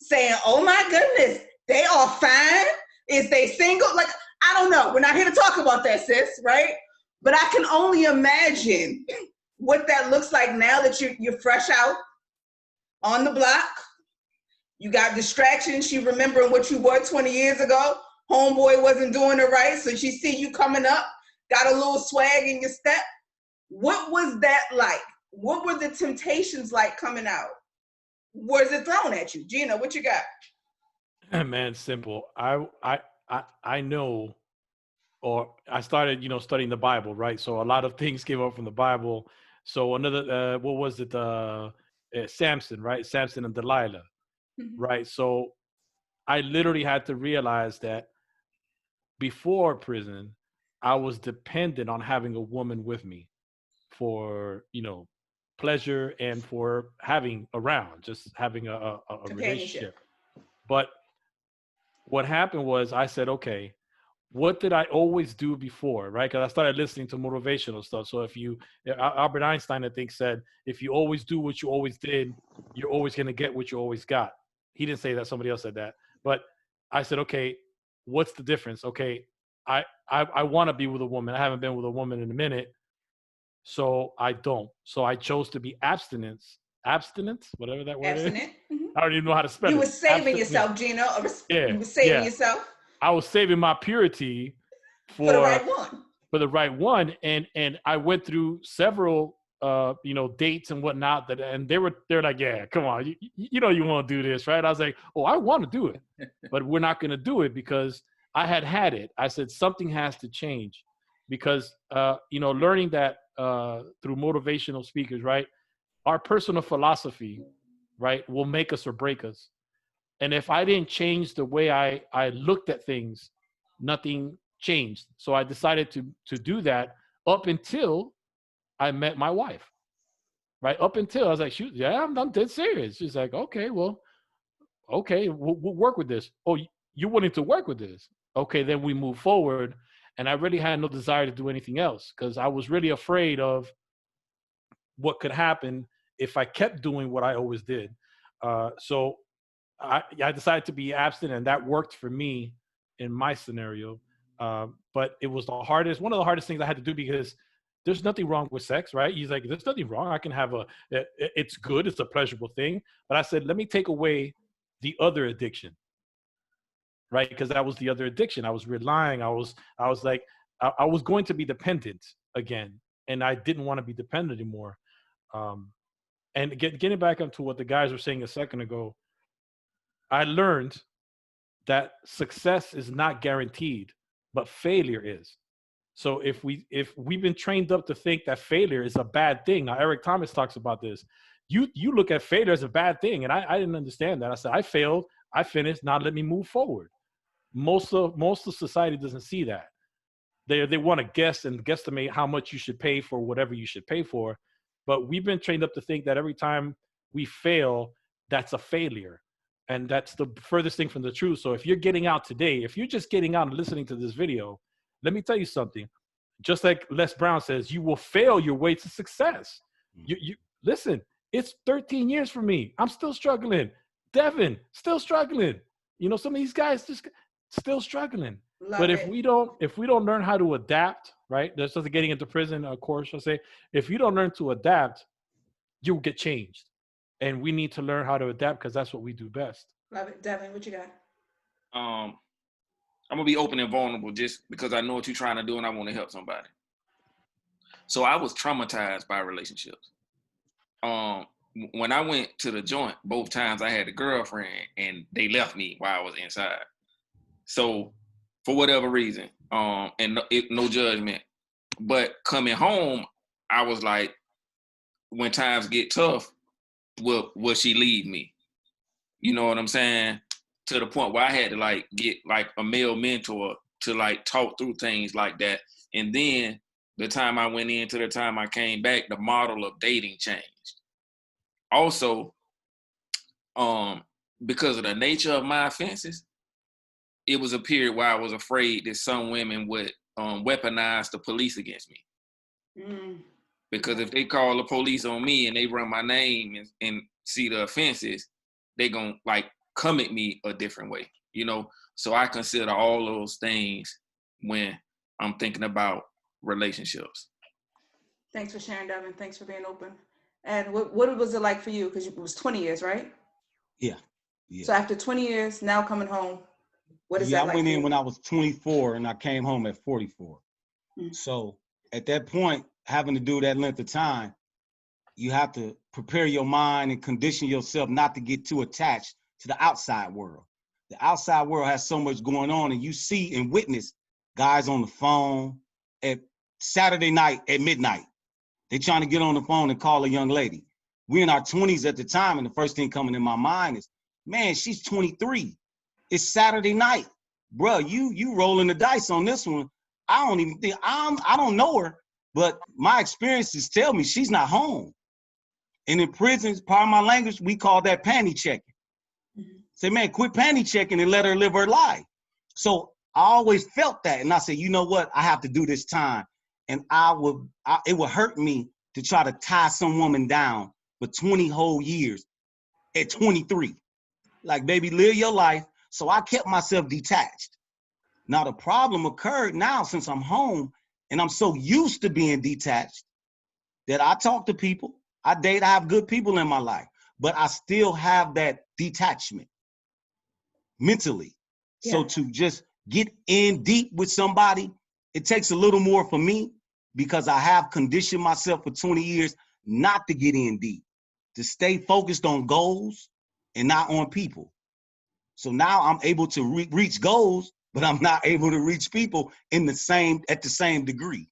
saying, oh my goodness, they are fine. Is they single? Like, I don't know. We're not here to talk about that, sis, right? But I can only imagine what that looks like now that you're fresh out on the block. You got distractions. She remembering what you were 20 years ago. Homeboy wasn't doing it right, so she see you coming up, got a little swag in your step. What was that like? What were the temptations like coming out? Was it thrown at you? Gina, what you got? Man, simple. I know, or I started, studying the Bible, right? So a lot of things came up from the Bible. So another, what was it? Samson, right? Samson and Delilah, right? So I literally had to realize that before prison, I was dependent on having a woman with me for, pleasure and for having around, just having a relationship. But what happened was I said, okay, what did I always do before, right? Because I started listening to motivational stuff. So Albert Einstein, I think, said, if you always do what you always did, you're always going to get what you always got. He didn't say that. Somebody else said that. But I said, okay, what's the difference? Okay, I want to be with a woman. I haven't been with a woman in a minute. So I don't. So I chose to be abstinent, whatever that word is. I don't even know how to spell it. You were saving yourself, Gina. You were saving yourself. I was saving my purity for the right one. For the right one, and I went through several dates and whatnot, and they're like, yeah, come on, you want to do this, right? I was like, oh, I want to do it, but we're not going to do it because I had it. I said something has to change because learning that through motivational speakers, right? Our personal philosophy, right, will make us or break us. And if I didn't change the way I looked at things, nothing changed. So I decided to do that up until I met my wife, right? Up until I was like, shoot, yeah, I'm dead serious. She's like, okay, we'll work with this. Oh, you're willing to work with this? Okay, then we move forward. And I really had no desire to do anything else because I was really afraid of what could happen if I kept doing what I always did. So I decided to be abstinent, and that worked for me in my scenario. But it was one of the hardest things I had to do because there's nothing wrong with sex, right? He's like, there's nothing wrong. I can have it's good. It's a pleasurable thing. But I said, let me take away the other addiction, right? Because that was the other addiction. I was relying. I was like, I was going to be dependent again, and I didn't want to be dependent anymore. And getting back up to what the guys were saying a second ago, I learned that success is not guaranteed, but failure is. So if we've been trained up to think that failure is a bad thing. Now, Eric Thomas talks about this. You look at failure as a bad thing, and I didn't understand that. I said, I failed, I finished, now let me move forward. Most of society doesn't see that. They want to guess and guesstimate how much you should pay for whatever you should pay for. But we've been trained up to think that every time we fail, that's a failure. And that's the furthest thing from the truth. So if you're getting out today, if you're just getting out and listening to this video, let me tell you something. Just like Les Brown says, you will fail your way to success. You listen, it's 13 years for me. I'm still struggling. Devin, still struggling. Some of these guys just still struggling. But if we don't learn how to adapt, right? That's just getting into prison, of course, I'll say, if you don't learn to adapt, you'll get changed. And we need to learn how to adapt because that's what we do best. Love it. Devin, what you got? I'm going to be open and vulnerable just because I know what you're trying to do and I want to help somebody. So I was traumatized by relationships. When I went to the joint, both times I had a girlfriend and they left me while I was inside. So for whatever reason, and no judgment, but coming home, I was like, when times get tough, will she leave me? You know what I'm saying? To the point where I had to like get like a male mentor to like talk through things like that. And then the time I went in to the time I came back, the model of dating changed. Also, because of the nature of my offenses, it was a period where I was afraid that some women would weaponize the police against me. Mm. Because if they call the police on me and they run my name and see the offenses, they gonna like come at me a different way, you know? So I consider all those things when I'm thinking about relationships. Thanks for sharing, Devin. Thanks for being open. And what was it like for you? Because it was 20 years, right? Yeah. So after 20 years, now coming home, what is Yeah, that I like went for in you? when I was 24 and I came home at 44. So at that point, having to do that length of time, you have to prepare your mind and condition yourself not to get too attached to the outside world. The outside world has so much going on, and you see and witness guys on the phone at Saturday night at midnight. They trying to get on the phone and call a young lady. We're in our 20s at the time, and the first thing coming in my mind is, man, she's 23. It's Saturday night. Bruh, you rolling the dice on this one. I don't even think, I don't know her, but my experiences tell me she's not home. And in prisons, part of my language, we call that panty checking. Say, man, quit panty checking and let her live her life. So I always felt that. And I said, you know what? I have to do this time. And it would hurt me to try to tie some woman down for 20 whole years at 23. Like, baby, live your life. So I kept myself detached. Now the problem occurred now since I'm home and I'm so used to being detached that I talk to people, I date, I have good people in my life, but I still have that detachment mentally. Yeah. So to just get in deep with somebody, it takes a little more for me because I have conditioned myself for 20 years not to get in deep, to stay focused on goals and not on people. So now I'm able to reach goals, but I'm not able to reach people at the same degree.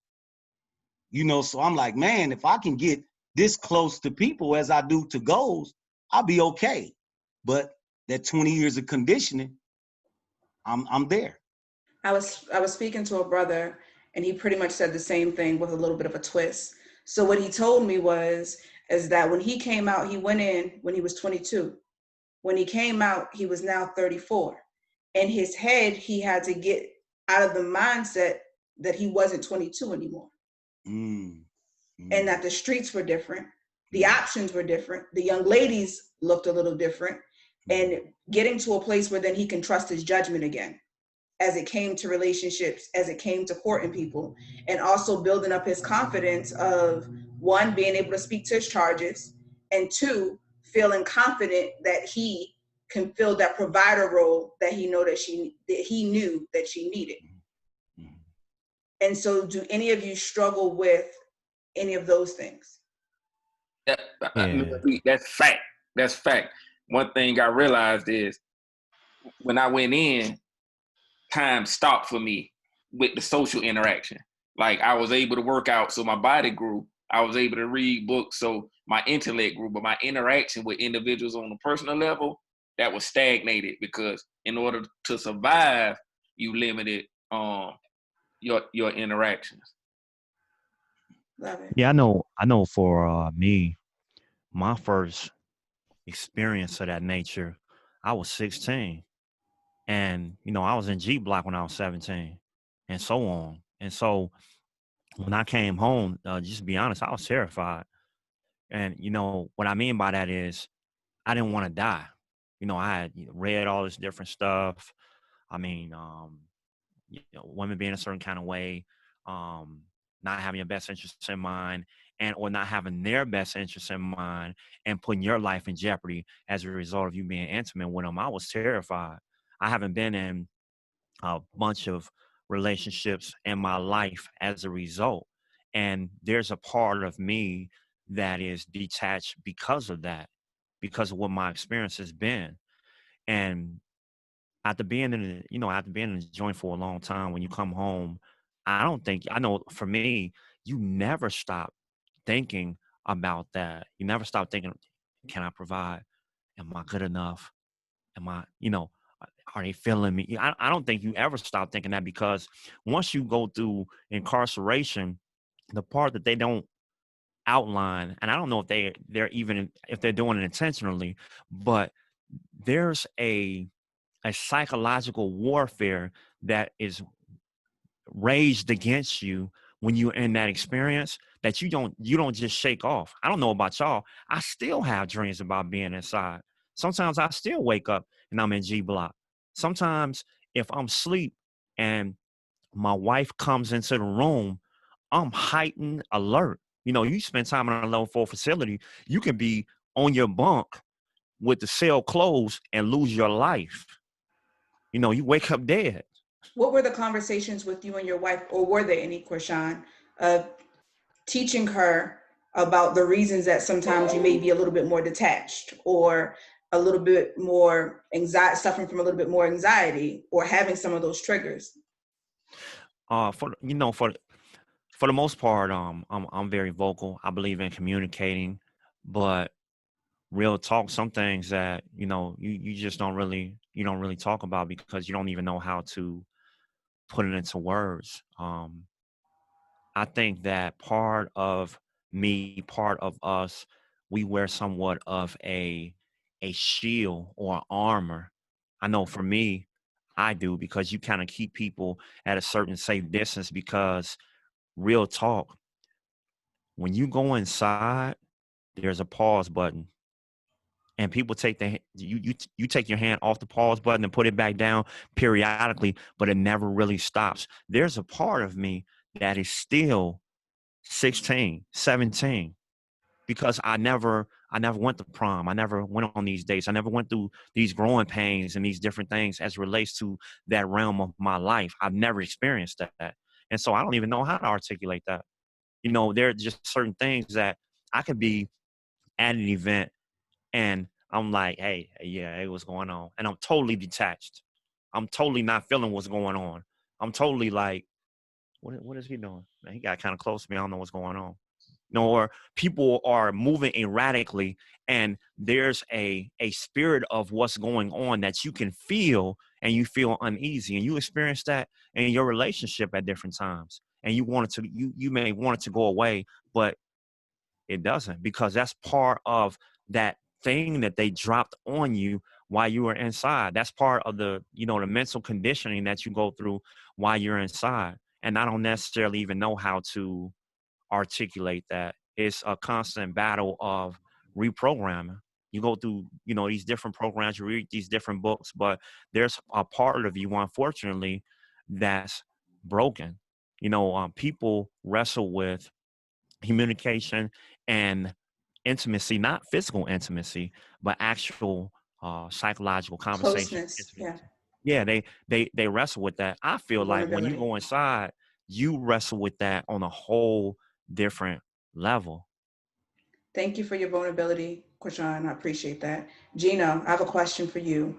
You know, so I'm like, man, if I can get this close to people as I do to goals, I'll be okay. But that 20 years of conditioning, I'm there. I was speaking to a brother, and he pretty much said the same thing with a little bit of a twist. So what he told me is that when he came out, he went in when he was 22. When he came out, he was now 34. In his head, he had to get out of the mindset that he wasn't 22 anymore. And that the streets were different, the options were different, the young ladies looked a little different, and getting to a place where then he can trust his judgment again as it came to relationships, as it came to courting people, and also building up his confidence of, one, being able to speak to his charges, and two, feeling confident that he can fill that provider role that he knew that she needed. And so do any of you struggle with any of those things? That's fact. That's fact. One thing I realized is when I went in, time stopped for me with the social interaction. Like I was able to work out, so my body grew. I was able to read books, so my intellect grew. But my interaction with individuals on a personal level, that was stagnated because in order to survive, you limited your interactions. Love it. Yeah, I know for me, my first experience of that nature, I was 16. And, I was in G Block when I was 17 and so on. And so when I came home, just to be honest, I was terrified. And, what I mean by that is I didn't want to die. I had read all this different stuff. I mean, women being a certain kind of way, not having your best interests in mind, or not having their best interests in mind, and putting your life in jeopardy as a result of you being intimate with them. I was terrified. I haven't been in a bunch of relationships in my life as a result, and there's a part of me that is detached because of that, because of what my experience has been. And after being in the joint for a long time, when you come home, I know for me, you never stop thinking about that. You never stop thinking, Can I provide? Am I good enough? Am I, you know, are they feeling me? I don't think you ever stop thinking that, because once you go through incarceration, the part that they don't outline, and I don't know if they're even, if they're doing it intentionally, but there's a psychological warfare that is raged against you when you're in that experience that you don't just shake off. I don't know about y'all. I still have dreams about being inside. Sometimes I still wake up and I'm in G block. Sometimes if I'm asleep and my wife comes into the room, I'm heightened alert. You know, you spend time in a level 4 facility, you can be on your bunk with the cell closed and lose your life. You know, you wake up dead. What were the conversations with you and your wife, or were there any, Krishan, of teaching her about the reasons that sometimes you may be a little bit more detached, or a little bit more anxiety, suffering from a little bit more anxiety, or having some of those triggers? For the most part, I'm very vocal. I believe in communicating, but real talk, some things that, you know, you just don't really talk about because you don't even know how to put it into words. I think that part of me, part of us, we wear somewhat of a shield or armor. I know for me, I do, because you kind of keep people at a certain safe distance, because real talk, when you go inside, there's a pause button. And people take you take your hand off the pause button and put it back down periodically, but it never really stops. There's a part of me that is still 16, 17, because I never went to prom. I never went on these dates. I never went through these growing pains and these different things as it relates to that realm of my life. I've never experienced that. And so I don't even know how to articulate that. You know, there are just certain things that I could be at an event and I'm like, hey, yeah, hey, what's going on? And I'm totally detached. I'm totally not feeling what's going on. I'm totally like, what is he doing? Man, he got kind of close to me. I don't know what's going on. You know, or people are moving erratically, and there's a spirit of what's going on that you can feel, and you feel uneasy, and you experience that in your relationship at different times. And you want it to, you may want it to go away, but it doesn't, because that's part of that thing that they dropped on you while you were inside. That's part of the, you know, the mental conditioning that you go through while you're inside. And I don't necessarily even know how to articulate that. It's a constant battle of reprogramming. You go through, you know, these different programs, you read these different books, but there's a part of you, unfortunately, that's broken. You know, people wrestle with communication and intimacy, not physical intimacy, but actual psychological conversation. Closeness, yeah. Yeah, they wrestle with that. I feel like when you Vulnerability. go inside, you wrestle with that on a whole different level. Thank you for your vulnerability, Krishan. I appreciate that. Gino, I have a question for you.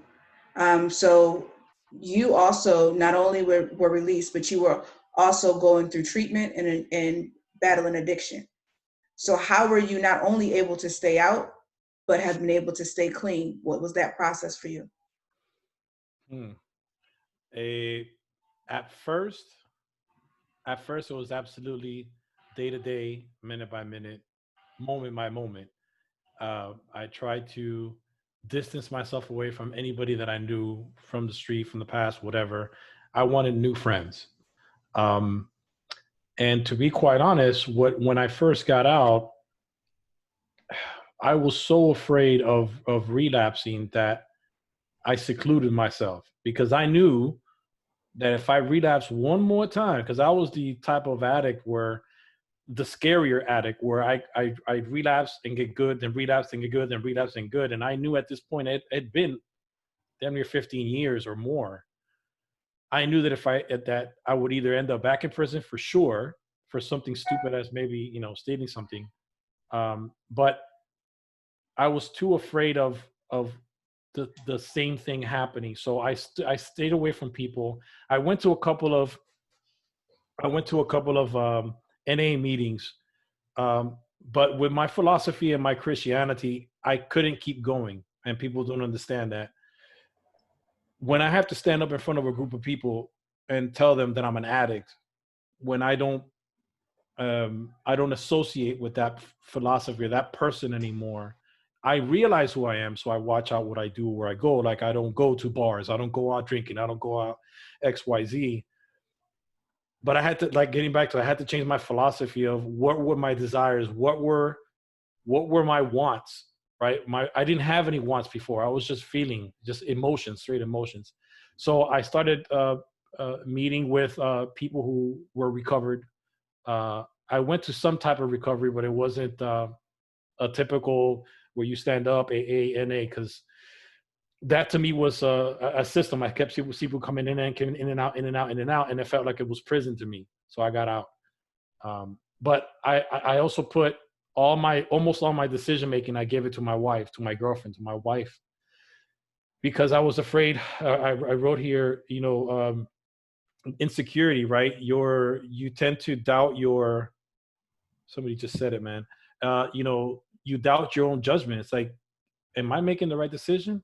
So you also not only were released, but you were also going through treatment and battling addiction. So how were you not only able to stay out, but have been able to stay clean? What was that process for you? Hmm. A at first, it was absolutely day to day, minute by minute, moment by moment. I tried to distance myself away from anybody that I knew from the street, from the past, whatever. I wanted new friends. Um, and to be quite honest, when I first got out, I was so afraid of relapsing that I secluded myself, because I knew that if I relapsed one more time, because I was the type of addict where the scarier addict, where I relapse and get good, then relapse and get good, then relapse and good. And I knew at this point it had been damn near 15 years or more. I knew that that I would either end up back in prison for sure for something stupid as maybe, you know, stealing something. But I was too afraid of the same thing happening. So I stayed away from people. I went to a couple of NA meetings. But with my philosophy and my Christianity, I couldn't keep going. And people don't understand that. When I have to stand up in front of a group of people and tell them that I'm an addict, when I don't associate with that philosophy or that person anymore, I realize who I am. So I watch out what I do, where I go. Like, I don't go to bars. I don't go out drinking. I don't go out XYZ. But I had to, like, getting back to, I had to change my philosophy of what were my desires, what were my wants, right? I didn't have any wants before. I was just feeling, just emotions, straight emotions. So I started meeting with people who were recovered. I went to some type of recovery, but it wasn't a typical where you stand up, AA, NA, because that to me was a system. I kept people coming in and coming in and out, in and out, in and out, and it felt like it was prison to me. So I got out. But I also put almost all my decision making, I gave it to my wife, to my girlfriend, to my wife, because I was afraid. I wrote here, insecurity, right? You tend to doubt somebody just said it, man. You doubt your own judgment. It's like, am I making the right decision?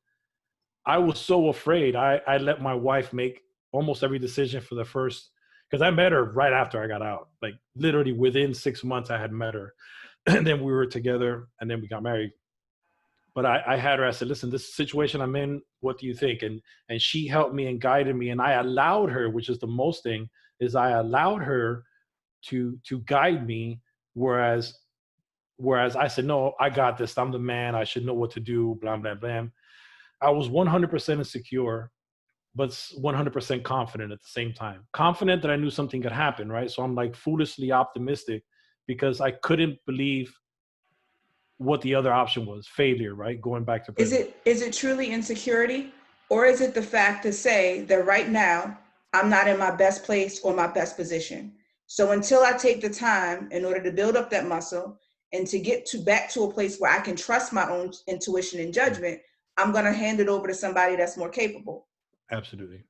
I was so afraid. I let my wife make almost every decision for the first, because I met her right after I got out. Like, literally within 6 months I had met her. And then we were together, and then we got married. But I had her, I said, listen, this situation I'm in, what do you think? And she helped me and guided me. And I allowed her, which is the most thing, is I allowed her to guide me. Whereas I said, no, I got this. I'm the man. I should know what to do, blah, blah, blah. I was 100% insecure, but 100% confident at the same time. Confident that I knew something could happen, right? So I'm like foolishly optimistic because I couldn't believe what the other option was, failure, right? Going back to prison. Is it truly insecurity, or is it the fact to say that right now I'm not in my best place or my best position? So until I take the time in order to build up that muscle and to get back to a place where I can trust my own intuition and judgment, I'm going to hand it over to somebody that's more capable. Absolutely.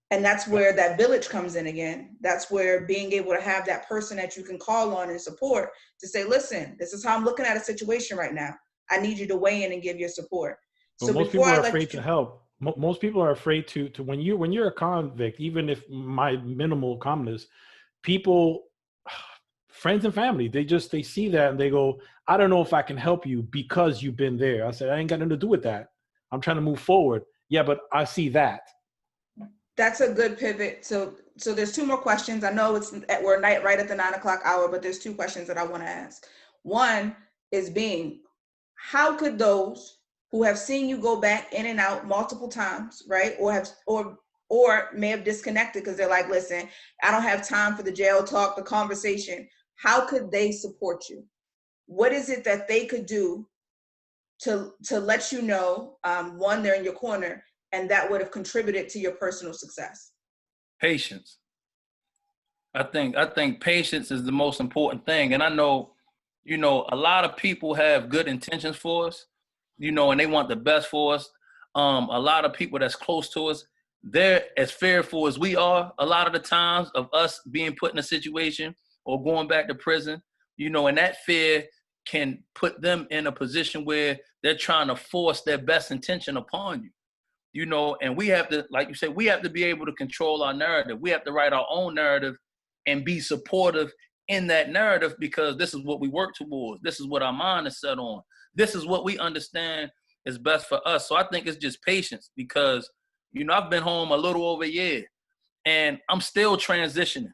And that's where that village comes in again. That's where being able to have that person that you can call on and support to say, listen, this is how I'm looking at a situation right now. I need you to weigh in and give your support. But so most people are afraid to help. Most people are afraid to when you're a convict, even if my minimal calmness, people, friends and family, they see that and they go, I don't know if I can help you because you've been there. I said, I ain't got nothing to do with that. I'm trying to move forward. Yeah, but I see that. That's a good pivot. So there's two more questions. I know we're right at the 9 o'clock hour, but there's two questions that I want to ask. One is how could those who have seen you go back in and out multiple times, right? Or may have disconnected because they're like, listen, I don't have time for the jail talk, the conversation. How could they support you? What is it that they could do to let you know, one, they're in your corner, and that would have contributed to your personal success? Patience. I think patience is the most important thing. And I know, a lot of people have good intentions for us, and they want the best for us. A lot of people that's close to us, they're as fearful as we are a lot of the times of us being put in a situation or going back to prison, and that fear can put them in a position where they're trying to force their best intention upon you, and we have to, like you said, we have to be able to control our narrative. We have to write our own narrative and be supportive in that narrative because this is what we work towards. This is what our mind is set on. This is what we understand is best for us. So I think it's just patience because, I've been home a little over a year and I'm still transitioning,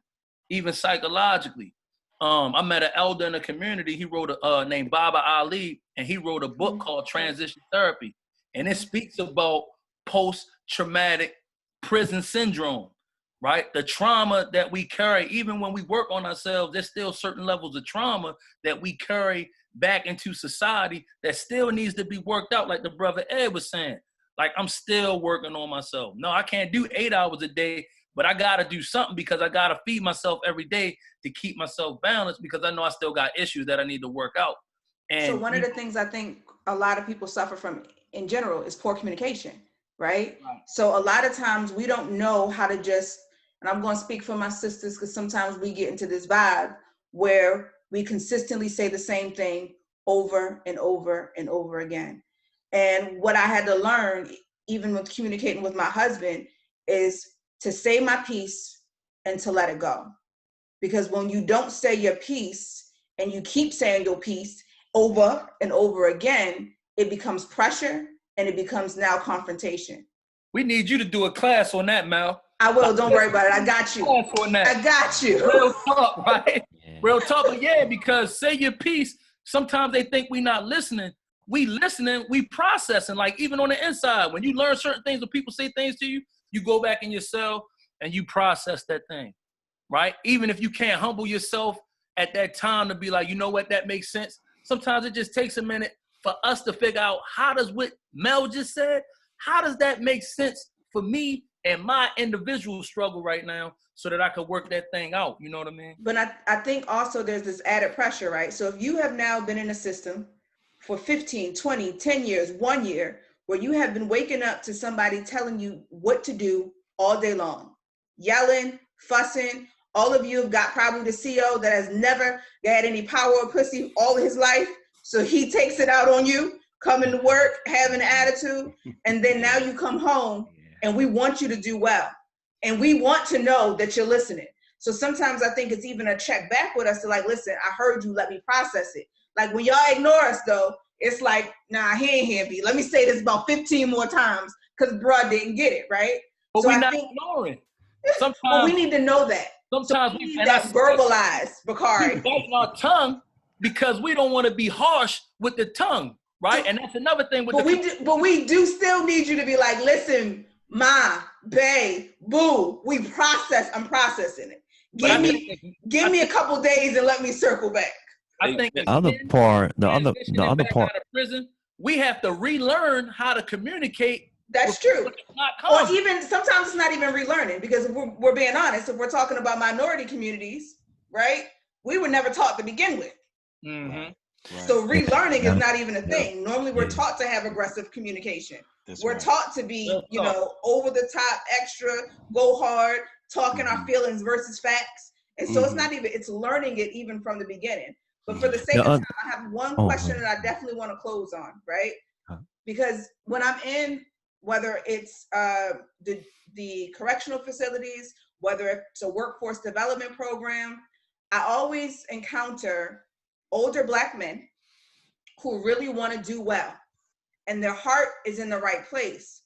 even psychologically. I met an elder in the community. He wrote named Baba Ali, and he wrote a book called Transition Therapy. And it speaks about post-traumatic prison syndrome, right? The trauma that we carry, even when we work on ourselves, there's still certain levels of trauma that we carry back into society that still needs to be worked out, like the brother Ed was saying. Like, I'm still working on myself. No, I can't do 8 hours a day, but I got to do something because I got to feed myself every day to keep myself balanced because I know I still got issues that I need to work out. And so one of the things I think a lot of people suffer from in general is poor communication, right? So a lot of times we don't know how to just, and I'm going to speak for my sisters because sometimes we get into this vibe where we consistently say the same thing over and over and over again. And what I had to learn, even with communicating with my husband, is to say my piece and to let it go. Because when you don't say your piece and you keep saying your piece over and over again, it becomes pressure and it becomes now confrontation. We need you to do a class on that, Mel. I will, don't worry about it. I got you. I got you. Real talk, right? Yeah. Real talk, but yeah, because say your piece, sometimes they think we not listening. We listening, we processing, like even on the inside. When you learn certain things, when people say things to you, you go back in your cell and you process that thing, right? Even if you can't humble yourself at that time to be like, you know what, that makes sense. Sometimes it just takes a minute for us to figure out, how does what Mel just said, how does that make sense for me and my individual struggle right now, so that I could work that thing out? You know what I mean? But I think also there's this added pressure, right? So if you have now been in a system for 15, 20, 10 years, 1 year, where you have been waking up to somebody telling you what to do all day long, yelling, fussing. All of you have got probably the CEO that has never had any power or pussy all his life. So he takes it out on you, coming to work, having an attitude. And then now you come home and we want you to do well. And we want to know that you're listening. So sometimes I think it's even a check back with us to like, listen, I heard you, let me process it. Like when y'all ignore us though, it's like, nah, he ain't here, B. Let me say this about 15 more times because bruh didn't get it, right? But so we're not ignoring. Sometimes, but we need to know that. Sometimes so we need and that verbalized, we Bakari. biting our tongue because we don't want to be harsh with the tongue, right? And that's another thing with but we do still need you to be like, listen, ma, bae, boo, I'm processing it. Give me a couple days and let me circle back. I think the other part, out of prison, we have to relearn how to communicate. That's true. Or even sometimes it's not even relearning, because if we're being honest, if we're talking about minority communities, right? We were never taught to begin with. Mm-hmm. Right. So relearning is not even a thing. Normally we're taught to have aggressive communication. We're taught to be, over the top, extra, go hard, talking our feelings versus facts. And so it's not even, it's learning it even from the beginning. But for the sake of time, I have one question that I definitely want to close on, right? Because when I'm in, whether it's the correctional facilities, whether it's a workforce development program, I always encounter older Black men who really want to do well and their heart is in the right place.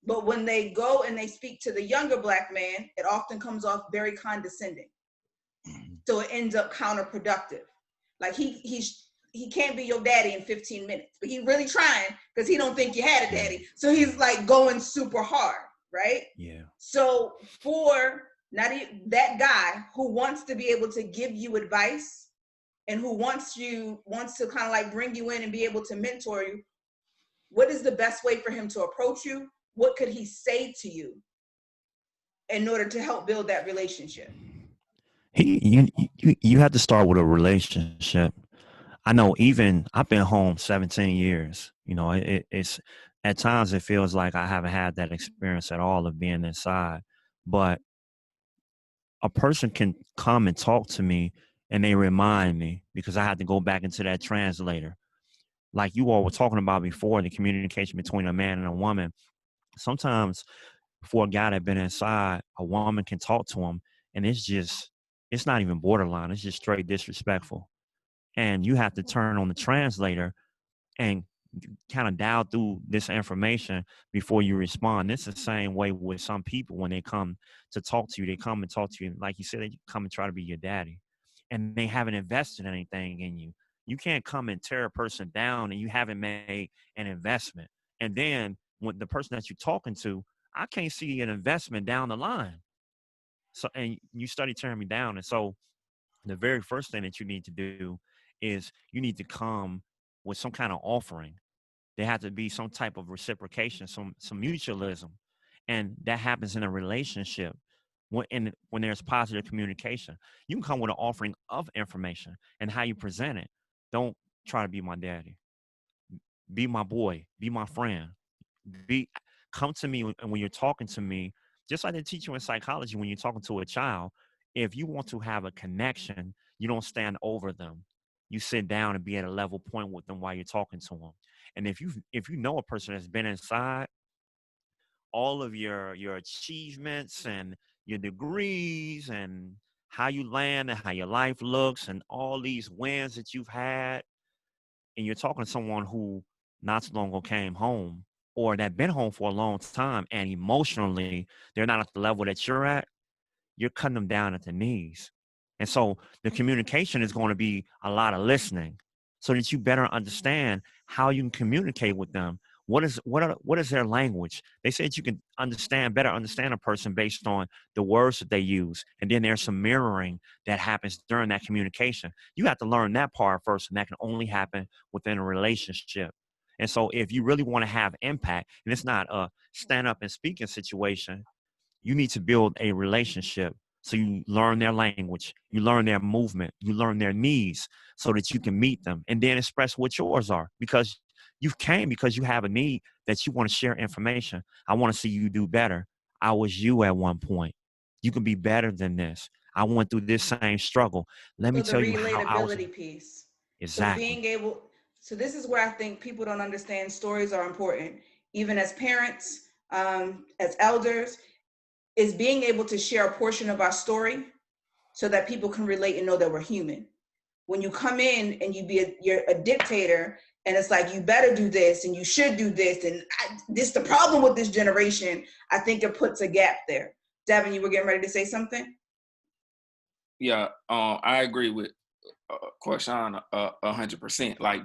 But when they go and they speak to the younger Black man, it often comes off very condescending. So it ends up counterproductive. Like he can't be your daddy in 15 minutes, but he really trying because he don't think you had a daddy. So he's like going super hard, right? Yeah. So for that guy who wants to be able to give you advice and who wants to kind of like bring you in and be able to mentor you, what is the best way for him to approach you? What could he say to you in order to help build that relationship? You have to start with a relationship. I know, even I've been home 17 years. It's at times it feels like I haven't had that experience at all of being inside. But a person can come and talk to me and they remind me, because I had to go back into that translator. Like you all were talking about before, the communication between a man and a woman. Sometimes for a guy that's been inside, a woman can talk to him and it's not even borderline. It's just straight disrespectful. And you have to turn on the translator and kind of dial through this information before you respond. It's the same way with some people when they come to talk to you. They come and talk to you, like you said, they come and try to be your daddy. And they haven't invested anything in you. You can't come and tear a person down and you haven't made an investment. And then when the person that you're talking to, I can't see an investment down the line. So, and you study tearing me down. And so the very first thing that you need to do is you need to come with some kind of offering. There has to be some type of reciprocation, some mutualism. And that happens in a relationship when there's positive communication. You can come with an offering of information and how you present it. Don't try to be my daddy. Be my boy. Be my friend. Come to me when you're talking to me, just like they teach you in psychology when you're talking to a child. if you want to have a connection, you don't stand over them. You sit down and be at a level point with them while you're talking to them. And if you know a person that's been inside, all of your achievements and your degrees and how you land and how your life looks and all these wins that you've had, and you're talking to someone who not so long ago came home or that been home for a long time, and emotionally they're not at the level that you're at, you're cutting them down at the knees. And so the communication is going to be a lot of listening so that you better understand how you can communicate with them. What is their language? They said you can better understand a person based on the words that they use. And then there's some mirroring that happens during that communication. You have to learn that part first, and that can only happen within a relationship. And so if you really want to have impact, and it's not a stand up and speaking situation, you need to build a relationship. So you learn their language, you learn their movement, you learn their needs so that you can meet them and then express what yours are, because you came because you have a need that you want to share information. I want to see you do better. I was you at one point. You can be better than this. I went through this same struggle. Let me So the tell you how I was. relatability piece. Exactly. So this is where I think people don't understand stories are important, even as parents, as elders, is being able to share a portion of our story so that people can relate and know that we're human. When you come in and you're a dictator, and it's like, you better do this and you should do this, and this the problem with this generation, I think it puts a gap there. Devin, you were getting ready to say something? Yeah, I agree with Quashan 100%. Like,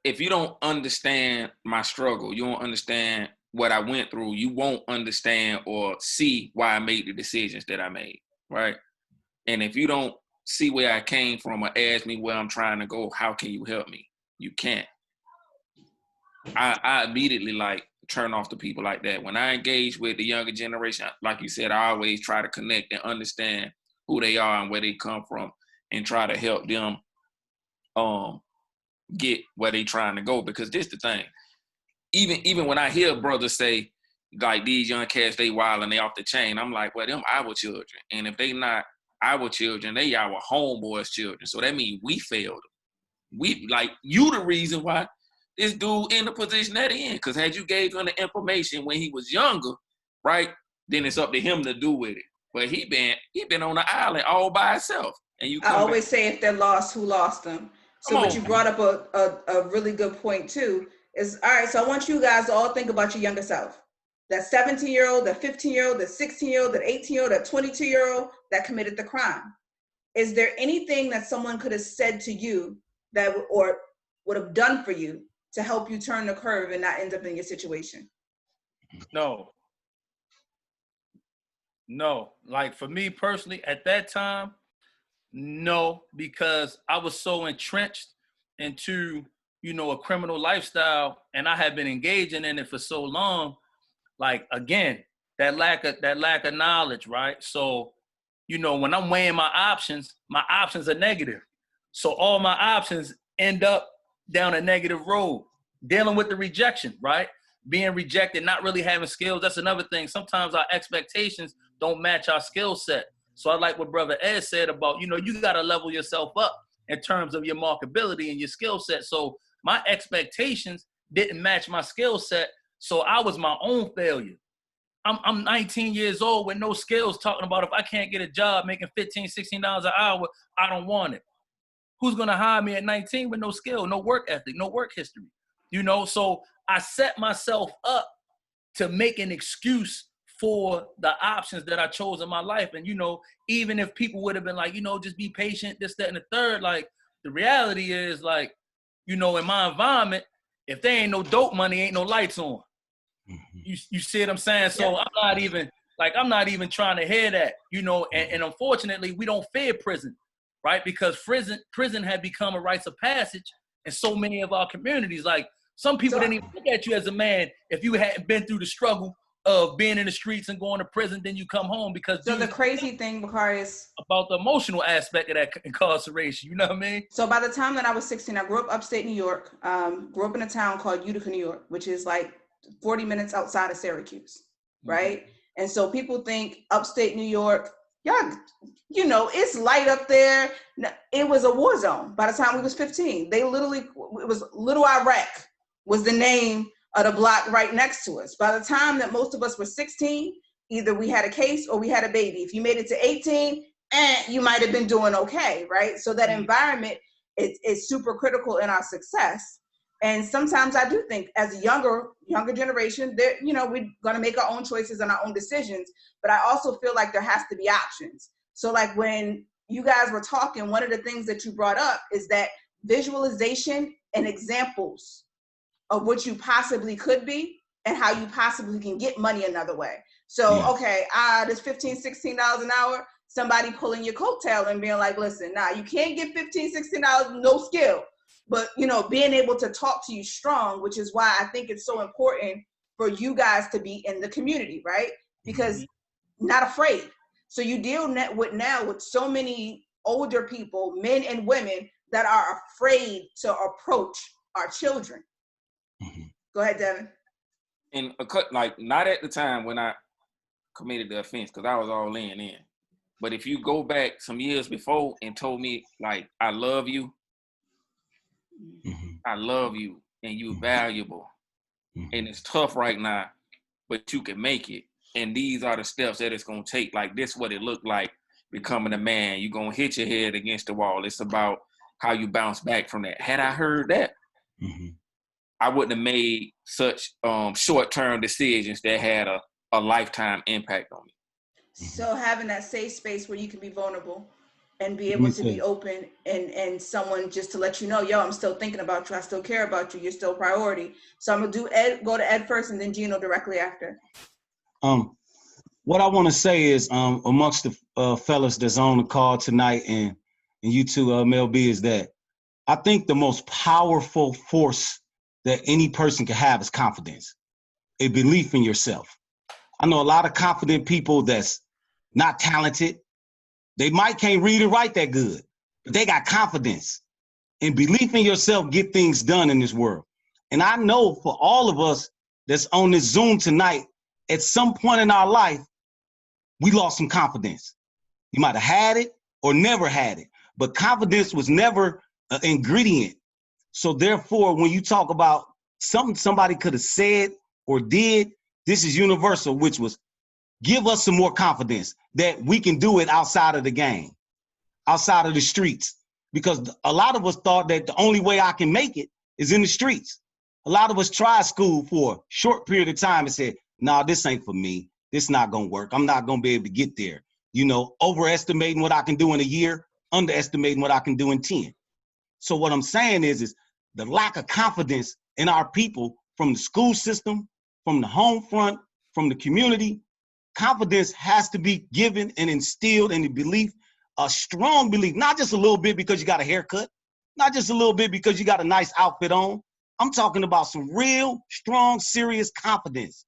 if you don't understand my struggle, you don't understand what I went through, you won't understand or see why I made the decisions that I made, right? And if you don't see where I came from or ask me where I'm trying to go, how can you help me? You can't. I immediately turn off to people like that. When I engage with the younger generation, like you said, I always try to connect and understand who they are and where they come from and try to help them get where they trying to go. Because this the thing. Even when I hear brothers say, like, these young cats, they wild and they off the chain, I'm like, well, them our children. And if they not our children, they our homeboys' children. So that means we failed them. We, like, you the reason why this dude in the position that he in. Because had you gave him the information when he was younger, right, then it's up to him to do with it. But he been on the island all by himself. And you I always say, if they're lost, who lost them? So what you brought up a really good point too is, all right, so I want you guys to all think about your younger self. That 17-year-old, that 15-year-old, that 16-year-old, that 18-year-old, that 22-year-old that committed the crime. Is there anything that someone could have said to you that or would have done for you to help you turn the curve and not end up in your situation? No. Like, for me personally, at that time, no, because I was so entrenched into, a criminal lifestyle, and I had been engaging in it for so long. Like, again, that lack of knowledge, right? So, when I'm weighing my options are negative. So all my options end up down a negative road. Dealing with the rejection, right? Being rejected, not really having skills. That's another thing. Sometimes our expectations don't match our skill set. So I like what Brother Ed said about, you got to level yourself up in terms of your marketability and your skill set. So my expectations didn't match my skill set. So I was my own failure. I'm 19 years old with no skills, talking about, if I can't get a job making $15, $16 an hour, I don't want it. Who's going to hire me at 19 with no skill, no work ethic, no work history? So I set myself up to make an excuse for the options that I chose in my life. And, even if people would have been like, just be patient, this, that, and the third, like, the reality is, like, in my environment, if there ain't no dope money, ain't no lights on. You see what I'm saying? So yeah. I'm not even trying to hear that, and unfortunately we don't fear prison, right? Because prison had become a rites of passage in so many of our communities. Like, some people didn't even look at you as a man if you hadn't been through the struggle of being in the streets and going to prison, then you come home. Because so the crazy thing, Bakari, is about the emotional aspect of that incarceration. You know what I mean? So by the time that I was 16, I grew up upstate New York, grew up in a town called Utica, New York, which is like 40 minutes outside of Syracuse, right? Mm-hmm. And so people think upstate New York, y'all, you know, it's light up there. It was a war zone by the time we was 15. They literally, it was Little Iraq was the name of the block right next to us. By the time that most of us were 16, either we had a case or we had a baby. If you made it to 18, you might have been doing okay, right? So that environment is super critical in our success. And sometimes I do think as a younger generation, that, you know, we're going to make our own choices and our own decisions. But I also feel like there has to be options. So like when you guys were talking, one of the things that you brought up is that visualization and examples of what you possibly could be and how you possibly can get money another way. So, okay, this $15, $16 an hour, somebody pulling your coattail and being like, listen, nah, you can't get $15, $16, no skill. But, you know, being able to talk to you strong, which is why I think it's so important for you guys to be in the community, right? Because not afraid. So you deal with so many older people, men and women, that are afraid to approach our children. Go ahead, Devin. And like, not at the time when I committed the offense, because I was all in. But if you go back some years before and told me, like, I love you, I love you, and you're valuable, and it's tough right now, but you can make it. And these are the steps that it's going to take. Like, this what it looked like becoming a man. You're going to hit your head against the wall. It's about how you bounce back from that. Had I heard that, I wouldn't have made such short-term decisions that had a lifetime impact on me. So having that safe space where you can be vulnerable and be able to be open, and someone just to let you know, yo, I'm still thinking about you. I still care about you. You're still a priority. So I'm going to go to Ed first and then Gino directly after. What I want to say is amongst the fellas that's on the call tonight and you too, Mel B, is that I think the most powerful force that any person can have is confidence, a belief in yourself. I know a lot of confident people that's not talented. They might can't read and write that good, but they got confidence. And belief in yourself get things done in this world. And I know for all of us that's on this Zoom tonight, at some point in our life, we lost some confidence. You might have had it or never had it, but confidence was never an ingredient. So therefore, when you talk about something somebody could have said or did, this is universal, which was give us some more confidence that we can do it outside of the game, outside of the streets. Because a lot of us thought that the only way I can make it is in the streets. A lot of us tried school for a short period of time and said, nah, this ain't for me. This not gonna work. I'm not gonna be able to get there. You know, overestimating what I can do in a year, underestimating what I can do in 10. So what I'm saying is the lack of confidence in our people from the school system, from the home front, from the community. Confidence has to be given and instilled in the belief, a strong belief, not just a little bit because you got a haircut, not just a little bit because you got a nice outfit on. I'm talking about some real, strong, serious confidence.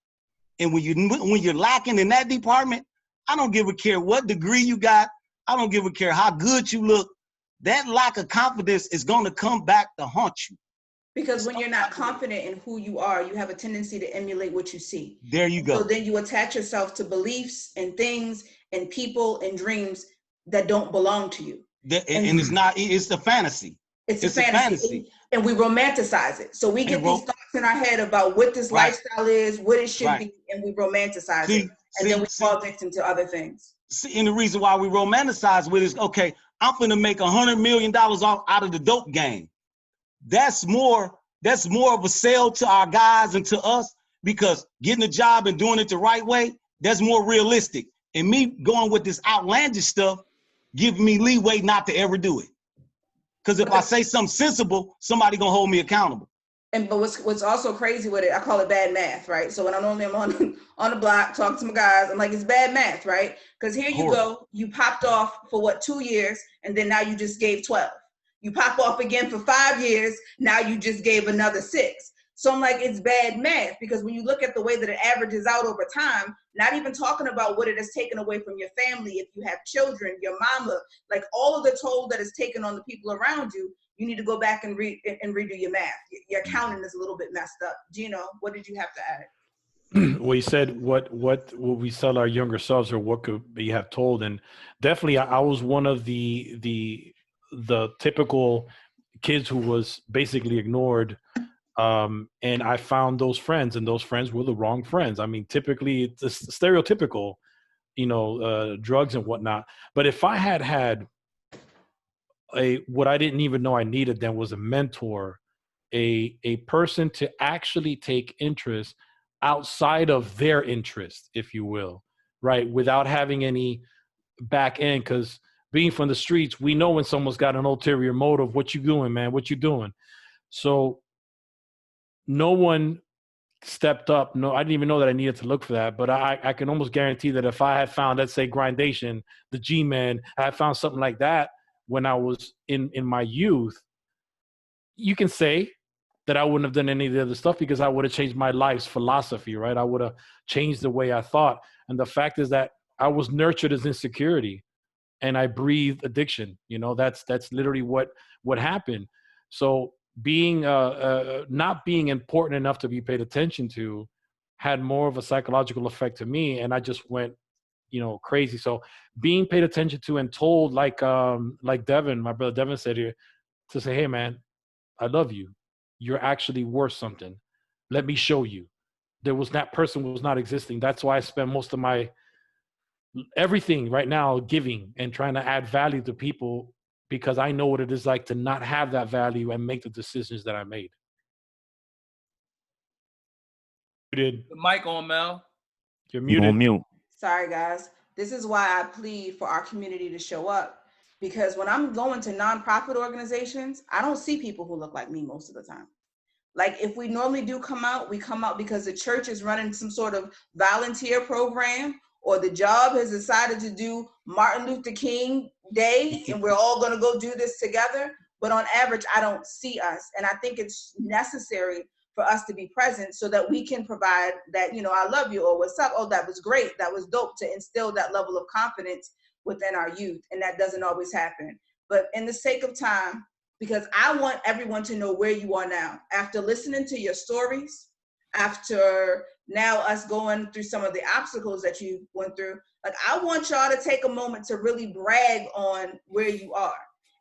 And when you're lacking in that department, I don't give a care what degree you got. I don't give a care how good you look. That lack of confidence is going to come back to haunt you. Because when you're not confident in who you are, you have a tendency to emulate what you see. There you go. So then you attach yourself to beliefs and things and people and dreams that don't belong to you. And it's not, it's a fantasy. It's a fantasy. And we romanticize it. So we get these thoughts in our head about what this lifestyle is, what it should be, and we romanticize it. And then we fall victim to other things. See, and the reason why we romanticize with is, okay, I'm finna make $100 million out of the dope game. That's more of a sale to our guys and to us, because getting a job and doing it the right way, that's more realistic. And me going with this outlandish stuff gives me leeway not to ever do it. Because if I say something sensible, somebody gonna hold me accountable. But what's also crazy with it, I call it bad math, right? So when I'm on the block talking to my guys, I'm like, it's bad math, right? Because here you go, you popped off for 2 years, and then now you just gave 12. You pop off again for 5 years, now you just gave another 6. So I'm like, it's bad math, because when you look at the way that it averages out over time, not even talking about what it has taken away from your family, if you have children, your mama, like all of the toll that is taken on the people around you, you need to go back and redo your math. Your accounting is a little bit messed up. Gino, what did you have to add? Well, you said what will we tell our younger selves, or what could we have told? And definitely, I was one of the typical kids who was basically ignored. And I found those friends, and those friends were the wrong friends. I mean, typically it's stereotypical, drugs and whatnot. But if I had what I didn't even know I needed then was a mentor, a person to actually take interest outside of their interest, if you will, right? Without having any back end, because being from the streets, we know when someone's got an ulterior motive. What you doing, man? What you doing? So no one stepped up. No, I didn't even know that I needed to look for that. But I can almost guarantee that if I had found, let's say, Grindation, the G-Man, I had found something like that when I was in my youth, you can say that I wouldn't have done any of the other stuff because I would have changed my life's philosophy, right? I would have changed the way I thought. And the fact is that I was nurtured as insecurity and I breathed addiction. That's literally what happened. So being not being important enough to be paid attention to had more of a psychological effect to me, and I just went crazy. So being paid attention to and told, like Devin, my brother Devin said here, to say, hey man, I love you, you're actually worth something, let me show you. That person was not existing. That's why I spend most of my everything right now giving and trying to add value to people, because I know what it is like to not have that value and make the decisions that I made. The mic on, Mel. You're You muted. on mute. Sorry, guys. This is why I plead for our community to show up. Because when I'm going to nonprofit organizations, I don't see people who look like me most of the time. Like if we normally do come out, we come out because the church is running some sort of volunteer program, or the job has decided to do Martin Luther King Day and we're all going to go do this together. But on average, I don't see us. And I think it's necessary for us to be present so that we can provide that, I love you, or what's up, oh, that was great, that was dope, to instill that level of confidence within our youth. And that doesn't always happen. But in the sake of time, because I want everyone to know where you are now. After listening to your stories, after now us going through some of the obstacles that you went through, like I want y'all to take a moment to really brag on where you are.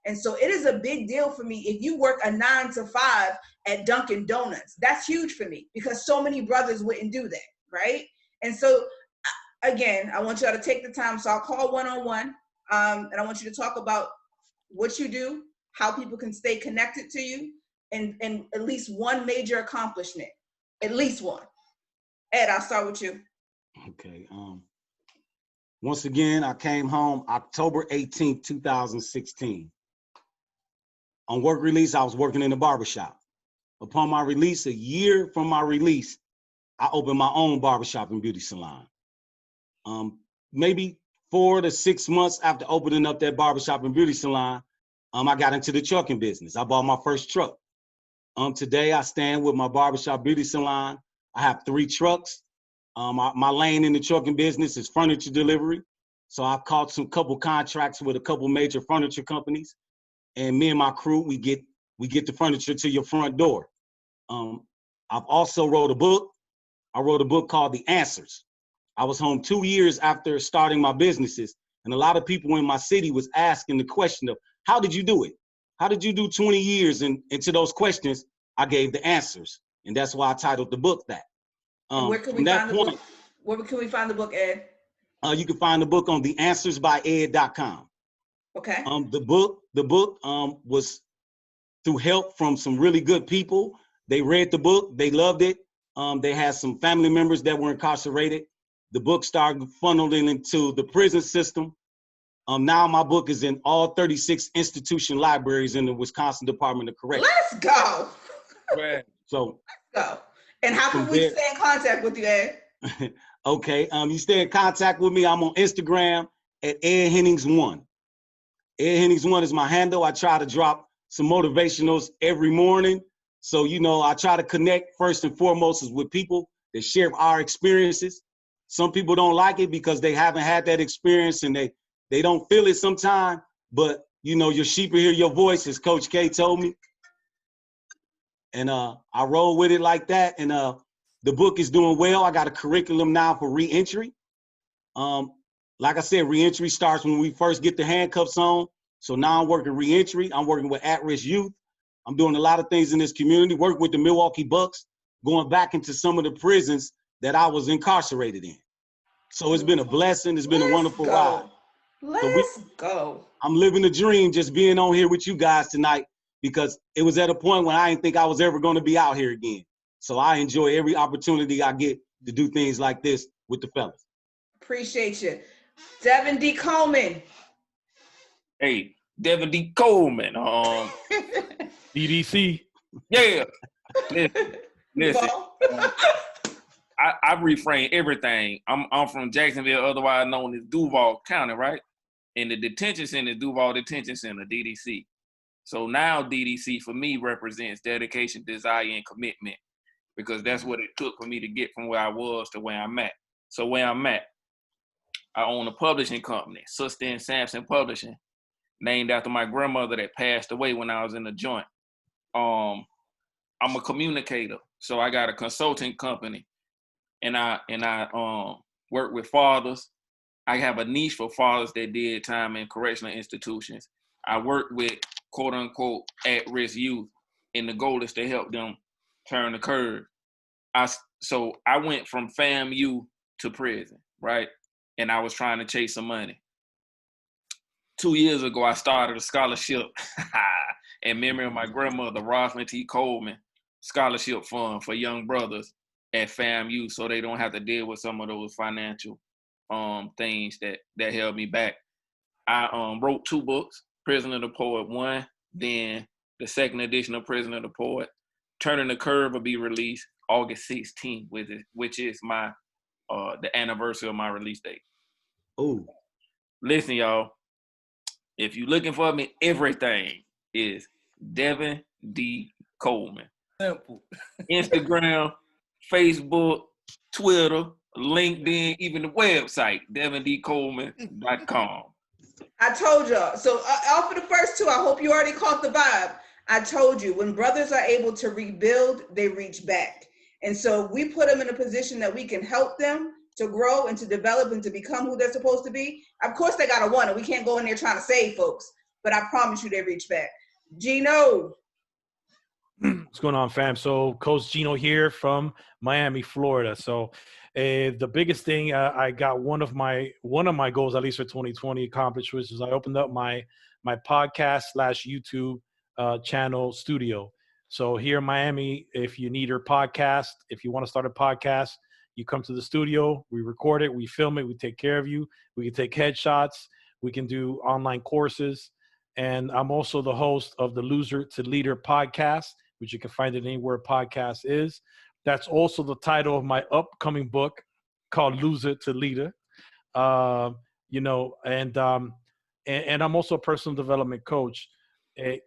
And so it is a big deal for me if you work a 9 to 5 at Dunkin' Donuts. That's huge for me because so many brothers wouldn't do that, right? And so again, I want y'all to take the time. So I'll call one-on-one, and I want you to talk about what you do, how people can stay connected to you, and at least one major accomplishment, at least one. Ed, I'll start with you. Okay. Once again, I came home October 18th, 2016. On work release, I was working in a barbershop. Upon my release, a year from my release, I opened my own barbershop and beauty salon. Maybe 4 to 6 months after opening up that barbershop and beauty salon, I got into the trucking business. I bought my first truck. Today I stand with my barbershop beauty salon. I have 3 trucks. My lane in the trucking business is furniture delivery. So I've caught couple contracts with a couple major furniture companies. And me and my crew, we get the furniture to your front door. I've also wrote a book. I wrote a book called The Answers. I was home 2 years after starting my businesses. And a lot of people in my city was asking the question of, how did you do it? How did you do 20 years? And to those questions, I gave the answers. And that's why I titled the book that. Where can we find the book? Where can we find the book, Ed? You can find the book on theanswersbyed.com. Okay. The book was through help from some really good people. They read the book, they loved it. They had some family members that were incarcerated. The book started funneling into the prison system. Now my book is in all 36 institution libraries in the Wisconsin Department of Corrections. Let's go. Right. So let's go. And how can we stay in contact with you, Ed? Okay, you stay in contact with me. I'm on Instagram at Ed Hennings1. Ed Hennings1 is my handle. I try to drop some motivationals every morning. So, I try to connect first and foremost with people that share our experiences. Some people don't like it because they haven't had that experience and they don't feel it sometimes. But, your sheep will hear your voice, as Coach K told me. And I roll with it like that. And, The book is doing well. I got a curriculum now for reentry. Like I said, reentry starts when we first get the handcuffs on. So now I'm working reentry. I'm working with at-risk youth. I'm doing a lot of things in this community, working with the Milwaukee Bucks, going back into some of the prisons that I was incarcerated in. So it's been a blessing. It's been a wonderful ride. Let's go. I'm living the dream just being on here with you guys tonight, because it was at a point when I didn't think I was ever going to be out here again. So I enjoy every opportunity I get to do things like this with the fellas. Appreciate you. Devin D. Coleman. Hey, Devin D. Coleman. DDC. Yeah. Listen. I reframe everything. I'm from Jacksonville, otherwise known as Duval County, right? And the detention center is Duval Detention Center, DDC. So now DDC for me represents dedication, desire, and commitment, because that's what it took for me to get from where I was to where I'm at. So where I'm at, I own a publishing company, Sister and Sampson Publishing, named after my grandmother that passed away when I was in the joint. I'm a communicator, so I got a consulting company, and I work with fathers. I have a niche for fathers that did time in correctional institutions. I work with quote unquote at-risk youth, and the goal is to help them turn the curve. So I went from FAMU to prison, right? And I was trying to chase some money. 2 years ago, I started a scholarship in memory of my grandmother, Roslyn T. Coleman, scholarship fund for young brothers at FAMU, so they don't have to deal with some of those financial things that held me back. I wrote 2 books, Prison of the Poet 1, then the second edition of Prison of the Poet. Turning the Curve will be released August 16th, which is my the anniversary of my release date. Oh, listen, y'all. If you're looking for me, everything is Devin D. Coleman. Simple. Instagram, Facebook, Twitter, LinkedIn, even the website, devindcoleman.com. I told y'all. So off of the first 2, I hope you already caught the vibe. I told you, when brothers are able to rebuild, they reach back. And so we put them in a position that we can help them to grow and to develop and to become who they're supposed to be. Of course, they got to want it. We can't go in there trying to save folks, but I promise you they reach back. Gino. What's going on, fam? So Coach Gino here from Miami, Florida. So the biggest thing, I got one of my goals, at least for 2020, accomplished, which is I opened up my podcast / YouTube channel studio. So here in Miami, if you need your podcast, if you want to start a podcast, you come to the studio, we record it, we film it, we take care of you. We can take headshots, we can do online courses. And I'm also the host of the Loser to Leader podcast, which you can find it anywhere a podcast is. That's also the title of my upcoming book called Loser to Leader. And I'm also a personal development coach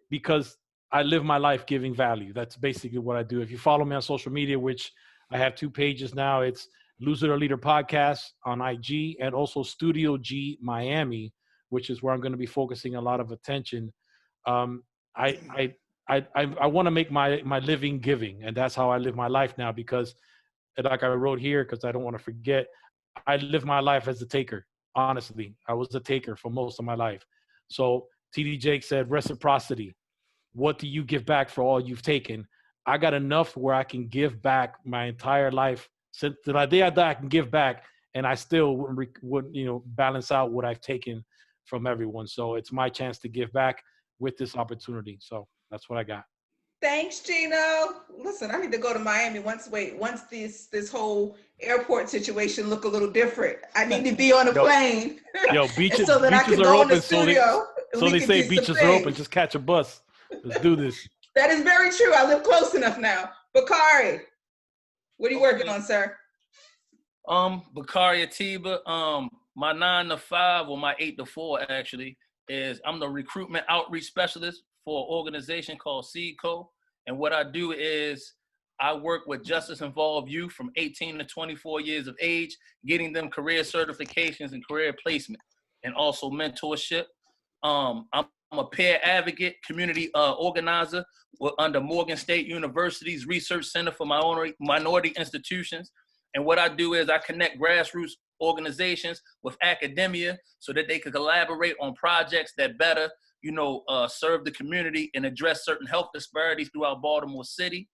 because I live my life giving value. That's basically what I do. If you follow me on social media, which I have 2 pages now, it's Loser to Leader podcast on IG and also Studio G Miami, which is where I'm going to be focusing a lot of attention. I want to make my living giving, and that's how I live my life now, because like I wrote here, because I don't want to forget, I live my life as a taker. Honestly, I was a taker for most of my life. So TD Jake said, reciprocity. What do you give back for all you've taken? I got enough where I can give back my entire life. Since the day I die, I can give back, and I still wouldn't balance out what I've taken from everyone. So it's my chance to give back with this opportunity. So that's what I got. Thanks, Gino. Listen, I need to go to Miami once this whole airport situation look a little different. I need to be on a plane. Beaches, so that I can go in the studio. So they say beaches are open. Just catch a bus. Let's do this. That is very true. I live close enough now. Bakari, what are you working on, sir? Bakari Atiba. My 9 to 5 or my 8 to 4 actually is I'm the recruitment outreach specialist for an organization called SEEDCO. And what I do is I work with justice-involved youth from 18 to 24 years of age, getting them career certifications and career placement, and also mentorship. I'm a peer advocate, community organizer under Morgan State University's Research Center for Minority Institutions. And what I do is I connect grassroots organizations with academia so that they can collaborate on projects that better, serve the community and address certain health disparities throughout Baltimore City.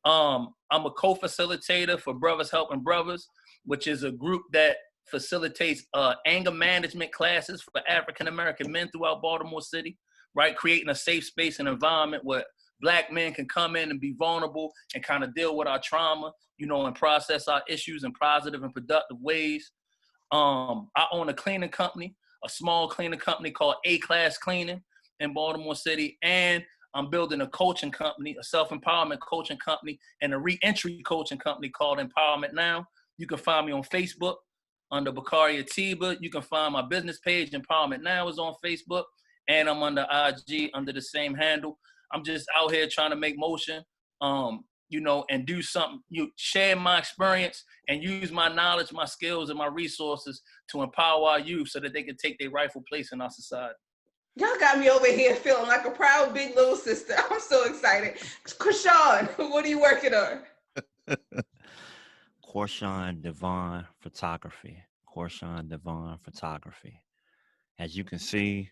I'm a co-facilitator for Brothers Helping Brothers, which is a group that facilitates anger management classes for African-American men throughout Baltimore City, right? Creating a safe space and environment where Black men can come in and be vulnerable and kind of deal with our trauma, and process our issues in positive and productive ways. I own a cleaning company, a small cleaning company called A-Class Cleaning in Baltimore City, and I'm building a coaching company, a self-empowerment coaching company, and a re-entry coaching company called Empowerment Now. You can find me on Facebook under Bakari Atiba. You can find my business page, Empowerment Now, is on Facebook, and I'm under IG under the same handle. I'm just out here trying to make motion, and do something, share my experience and use my knowledge, my skills, and my resources to empower our youth so that they can take their rightful place in our society. Y'all got me over here feeling like a proud big little sister. I'm so excited. Krishan, what are you working on? Korshawn Devon Photography. Korshawn Devon Photography. As you can see,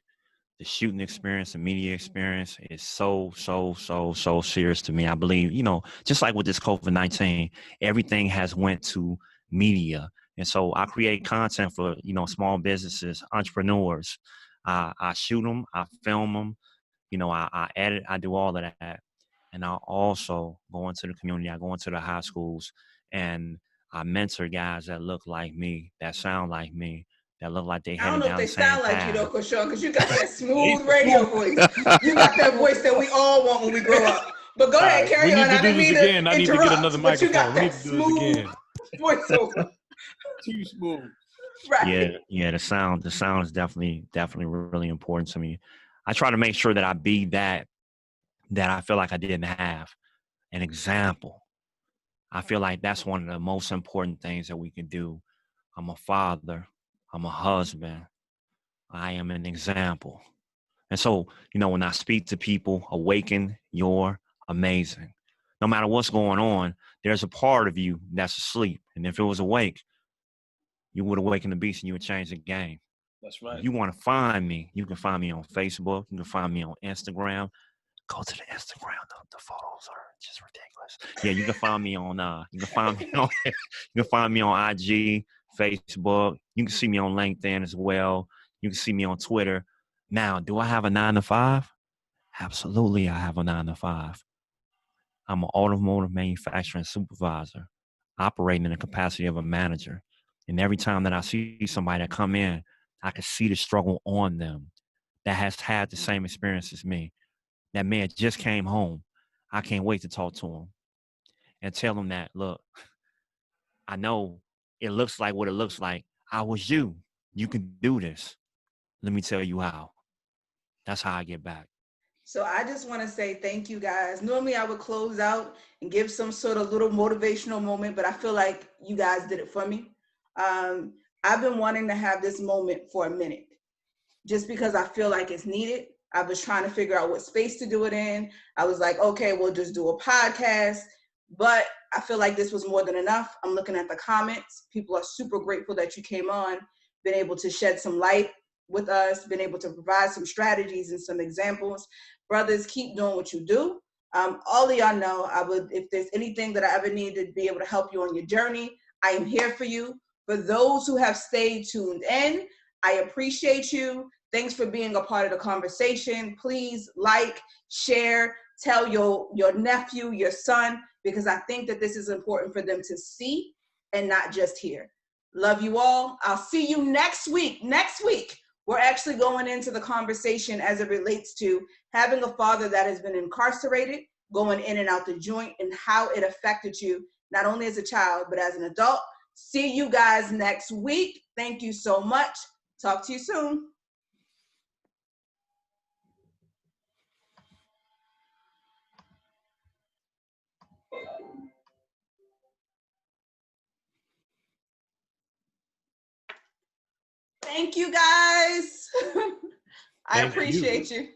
the shooting experience, the media experience is so serious to me. I believe, just like with this COVID-19, everything has went to media. And so I create content for, small businesses, entrepreneurs. I shoot them, I film them, I edit, I do all of that. And I also go into the community, I go into the high schools, and I mentor guys that look like me, that sound like me, that look like they headed down the same path. I don't know if they sound like you though, Krishan, because you got that smooth radio voice. You got that voice that we all want when we grow up. But go ahead, carry on. I didn't mean to interrupt. I need to get another microphone. You got that smooth voiceover. Too smooth. Right. Yeah. The sound is definitely really important to me. I try to make sure that I be that I feel like I didn't have. An example. I feel like that's one of the most important things that we can do. I'm a father. I'm a husband. I am an example. And so, when I speak to people, awaken, you're amazing. No matter what's going on, there's a part of you that's asleep. And if it was awake, you would awaken the beast and you would change the game. That's right. If you want to find me, you can find me on Facebook. You can find me on Instagram. Go to the Instagram. The photos are just ridiculous. Yeah, you can find me on you can find me on IG, Facebook. You can see me on LinkedIn as well. You can see me on Twitter. Now, do I have a 9-to-5? Absolutely, I have a 9-to-5. I'm an automotive manufacturing supervisor, operating in the capacity of a manager. And every time that I see somebody that come in, I can see the struggle on them that has had the same experience as me. That man just came home. I can't wait to talk to him and tell him that, look, I know it looks like what it looks like. I was you. You can do this. Let me tell you how. That's how I get back. So I just want to say thank you guys. Normally I would close out and give some sort of little motivational moment, but I feel like you guys did it for me. I've been wanting to have this moment for a minute just because I feel like it's needed. I was trying to figure out what space to do it in. I was like, okay, we'll just do a podcast. But I feel like this was more than enough. I'm looking at the comments. People are super grateful that you came on, been able to shed some light with us, been able to provide some strategies and some examples. Brothers, keep doing what you do. All of y'all know if there's anything that I ever need to be able to help you on your journey, I am here for you. For those who have stayed tuned in, I appreciate you. Thanks for being a part of the conversation. Please like, share, tell your nephew, your son, because I think that this is important for them to see and not just hear. Love you all. I'll see you next week. Next week, we're actually going into the conversation as it relates to having a father that has been incarcerated, going in and out the joint, and how it affected you, not only as a child, but as an adult. See you guys next week. Thank you so much. Talk to you soon. Thank you guys. I Thank appreciate you.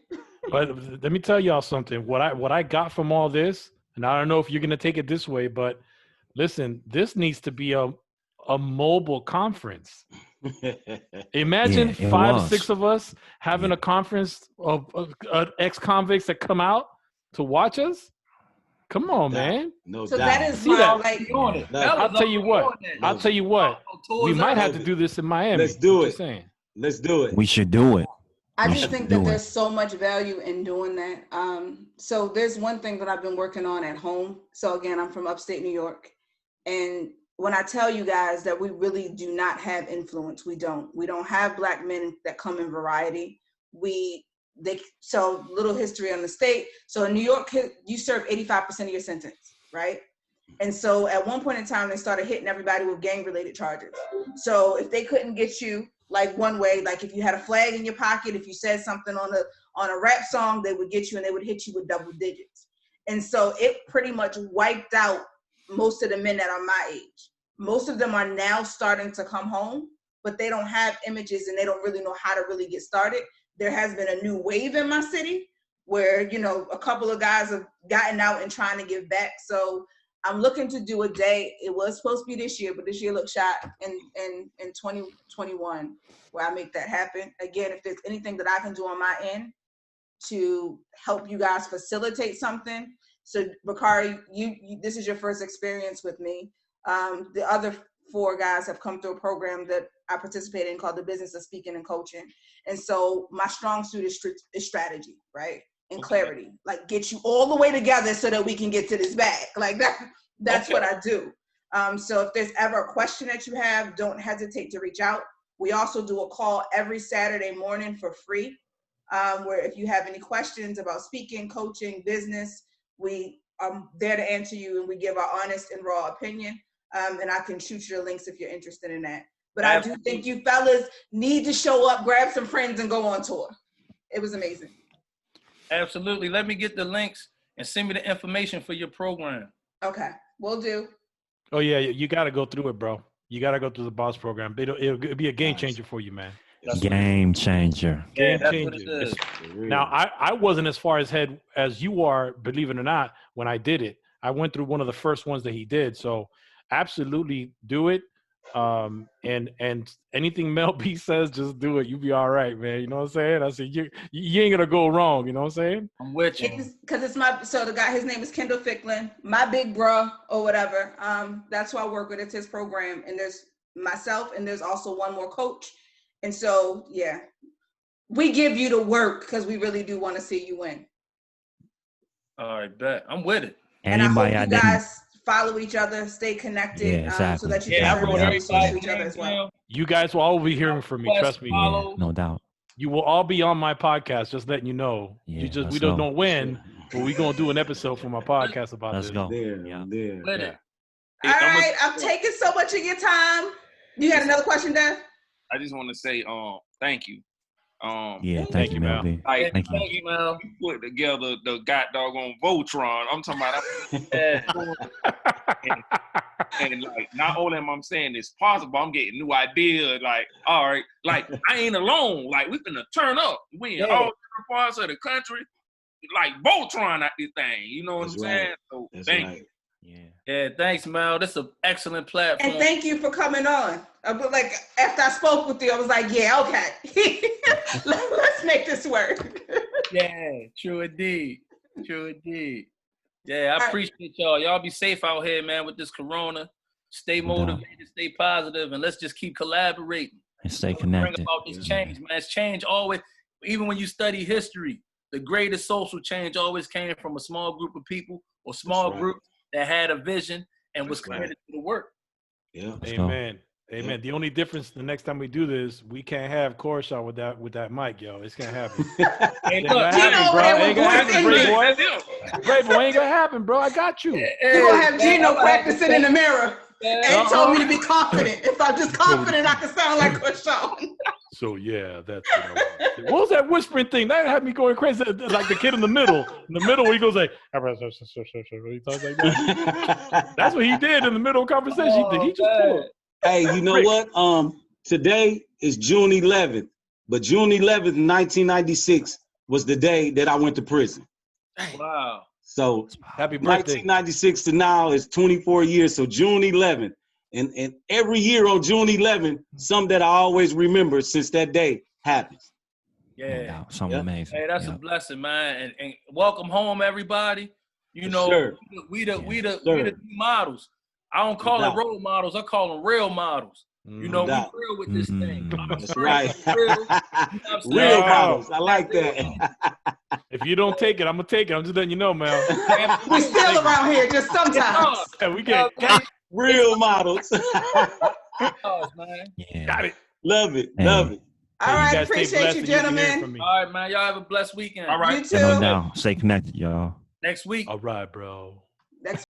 But let me tell y'all something. What I got from all this, and I don't know if you're gonna take it this way, but listen, this needs to be a mobile conference. Imagine Yeah, it 5 or was. 6 of us having a conference of ex-convicts that come out to watch us. Come on, man. No So doubt. that is See my that? like. On it. Love I'll tell you what. I'll tell you what. We might have to do this in Miami. Let's do I'm it. just saying. Let's do it. We should do it. I We just should think do that it. there's so much value in doing that. So there's one thing that I've been working on at home. So again, I'm from upstate New York. And when I tell you guys that we really do not have influence, we don't have Black men that come in variety. So little history on the state. So in New York, you serve 85% of your sentence, right? And so at one point in time, they started hitting everybody with gang-related charges. So if they couldn't get you like one way, like if you had a flag in your pocket, if you said something on a rap song, they would get you and they would hit you with double digits. And so it pretty much wiped out most of the men that are my age. Most of them are now starting to come home, but they don't have images and they don't really know how to really get started. There has been a new wave in my city where, you know, a couple of guys have gotten out and trying to give back. So I'm looking to do a day. It was supposed to be this year, but this year looks shot in 2021 where I make that happen. Again, if there's anything that I can do on my end to help you guys facilitate something. So Bakari, you this is your first experience with me. The other 4 guys have come through a program that I participated in called the Business of Speaking and Coaching. And so my strong suit is strategy, right? And clarity, like get you all the way together so that we can get to this bag. Like that's what I do. So if there's ever a question that you have, don't hesitate to reach out. We also do a call every Saturday morning for free, where if you have any questions about speaking, coaching, business, we are there to answer you and we give our honest and raw opinion. And I can shoot you the links if you're interested in that. But I do think you fellas need to show up, grab some friends and go on tour. It was amazing. Absolutely. Let me get the links and send me the information for your program. Okay, will do. Oh yeah, you got to go through it, bro. You got to go through the boss program. It'll be a game changer for you, man. Game changer. Game that's changer. what it is. Now, I wasn't as far ahead as you are, believe it or not, when I did it. I went through one of the first ones that he did. So absolutely do it. And anything Mel B says, just do it. You'll be all right, man. You know what I'm saying? I said, you ain't gonna go wrong. You know what I'm saying? I'm with you. Because it's the guy, his name is Kendall Ficklin, my big bro or whatever. That's who I work with. It's his program. And there's myself and there's also one more coach. And so, yeah, we give you the work because we really do want to see you win. All right, bet. I'm with it. And I hope you guys follow each other, stay connected, so that you can serve each other as well. You guys will all be hearing from me. Trust me. Yeah, no doubt. You will all be on my podcast. Just letting you know. Yeah, we don't know when, but we're gonna do an episode for my podcast about this. Let's go. There. All right, I'm taking so much of your time. You had another question, Dad? I just want to say, thank you. Thank you, Mel B. Like, thank you, Mel. You put together the doggone Voltron. I'm talking about, and like, not only am I saying it's possible, I'm getting new ideas. Like, all right, like I ain't alone. Like we finna turn up. We in all different parts of the country. Like Voltron out this thing. You know what I'm saying? So thank you. Yeah, thanks, Mel. This is an excellent platform. And thank you for coming on. Like after I spoke with you, I was like, yeah, okay. Let's make this work. Yeah, true indeed. Yeah, I appreciate y'all. Y'all be safe out here, man, with this corona. Stay motivated, stay positive, and let's just keep collaborating. And stay connected. Bring about this change, man. It's change always, even when you study history, the greatest social change always came from a small group of people or small groups that had a vision and was committed to the work. Yeah. Amen. Amen. The only difference the next time we do this, we can't have Korshaw with that mic, yo. It's gonna happen. Ain't gonna happen, Brave boy, ain't gonna happen, bro. I got you. You're gonna have Gino practicing in the mirror. And he told me to be confident. If I'm just confident, I can sound like Korshaw. So yeah, that's what was that whispering thing? That had me going crazy, like the kid in the middle. In the middle, where he goes like, he talks like that. That's what he did in the middle of conversation. He just pulled. Hey, you know what? Today is June 11th. But June 11th, 1996 was the day that I went to prison. Wow. So Happy birthday. 1996 to now is 24 years. So June 11th. And every year on June 11th, something that I always remember since that day happens. Yeah. Something amazing. Hey, that's a blessing, man. And welcome home, everybody. You know, Sure. we the new models. I don't call it role models. I call them real models. You know, we real with this thing. That's right. Real, you know what I'm saying? Real models. I like that. If you don't take it, I'm gonna take it. I'm just letting you know, man. We still around here, just sometimes. Yeah, we get Real models. Man. Yeah. got it. Love it. Love it. All Hey, right, guys stay appreciate blessed you, and you'll be hearing gentlemen. from me. All right, man. Y'all have a blessed weekend. All right. You too. No doubt. Stay connected, y'all. Next week. All right, bro.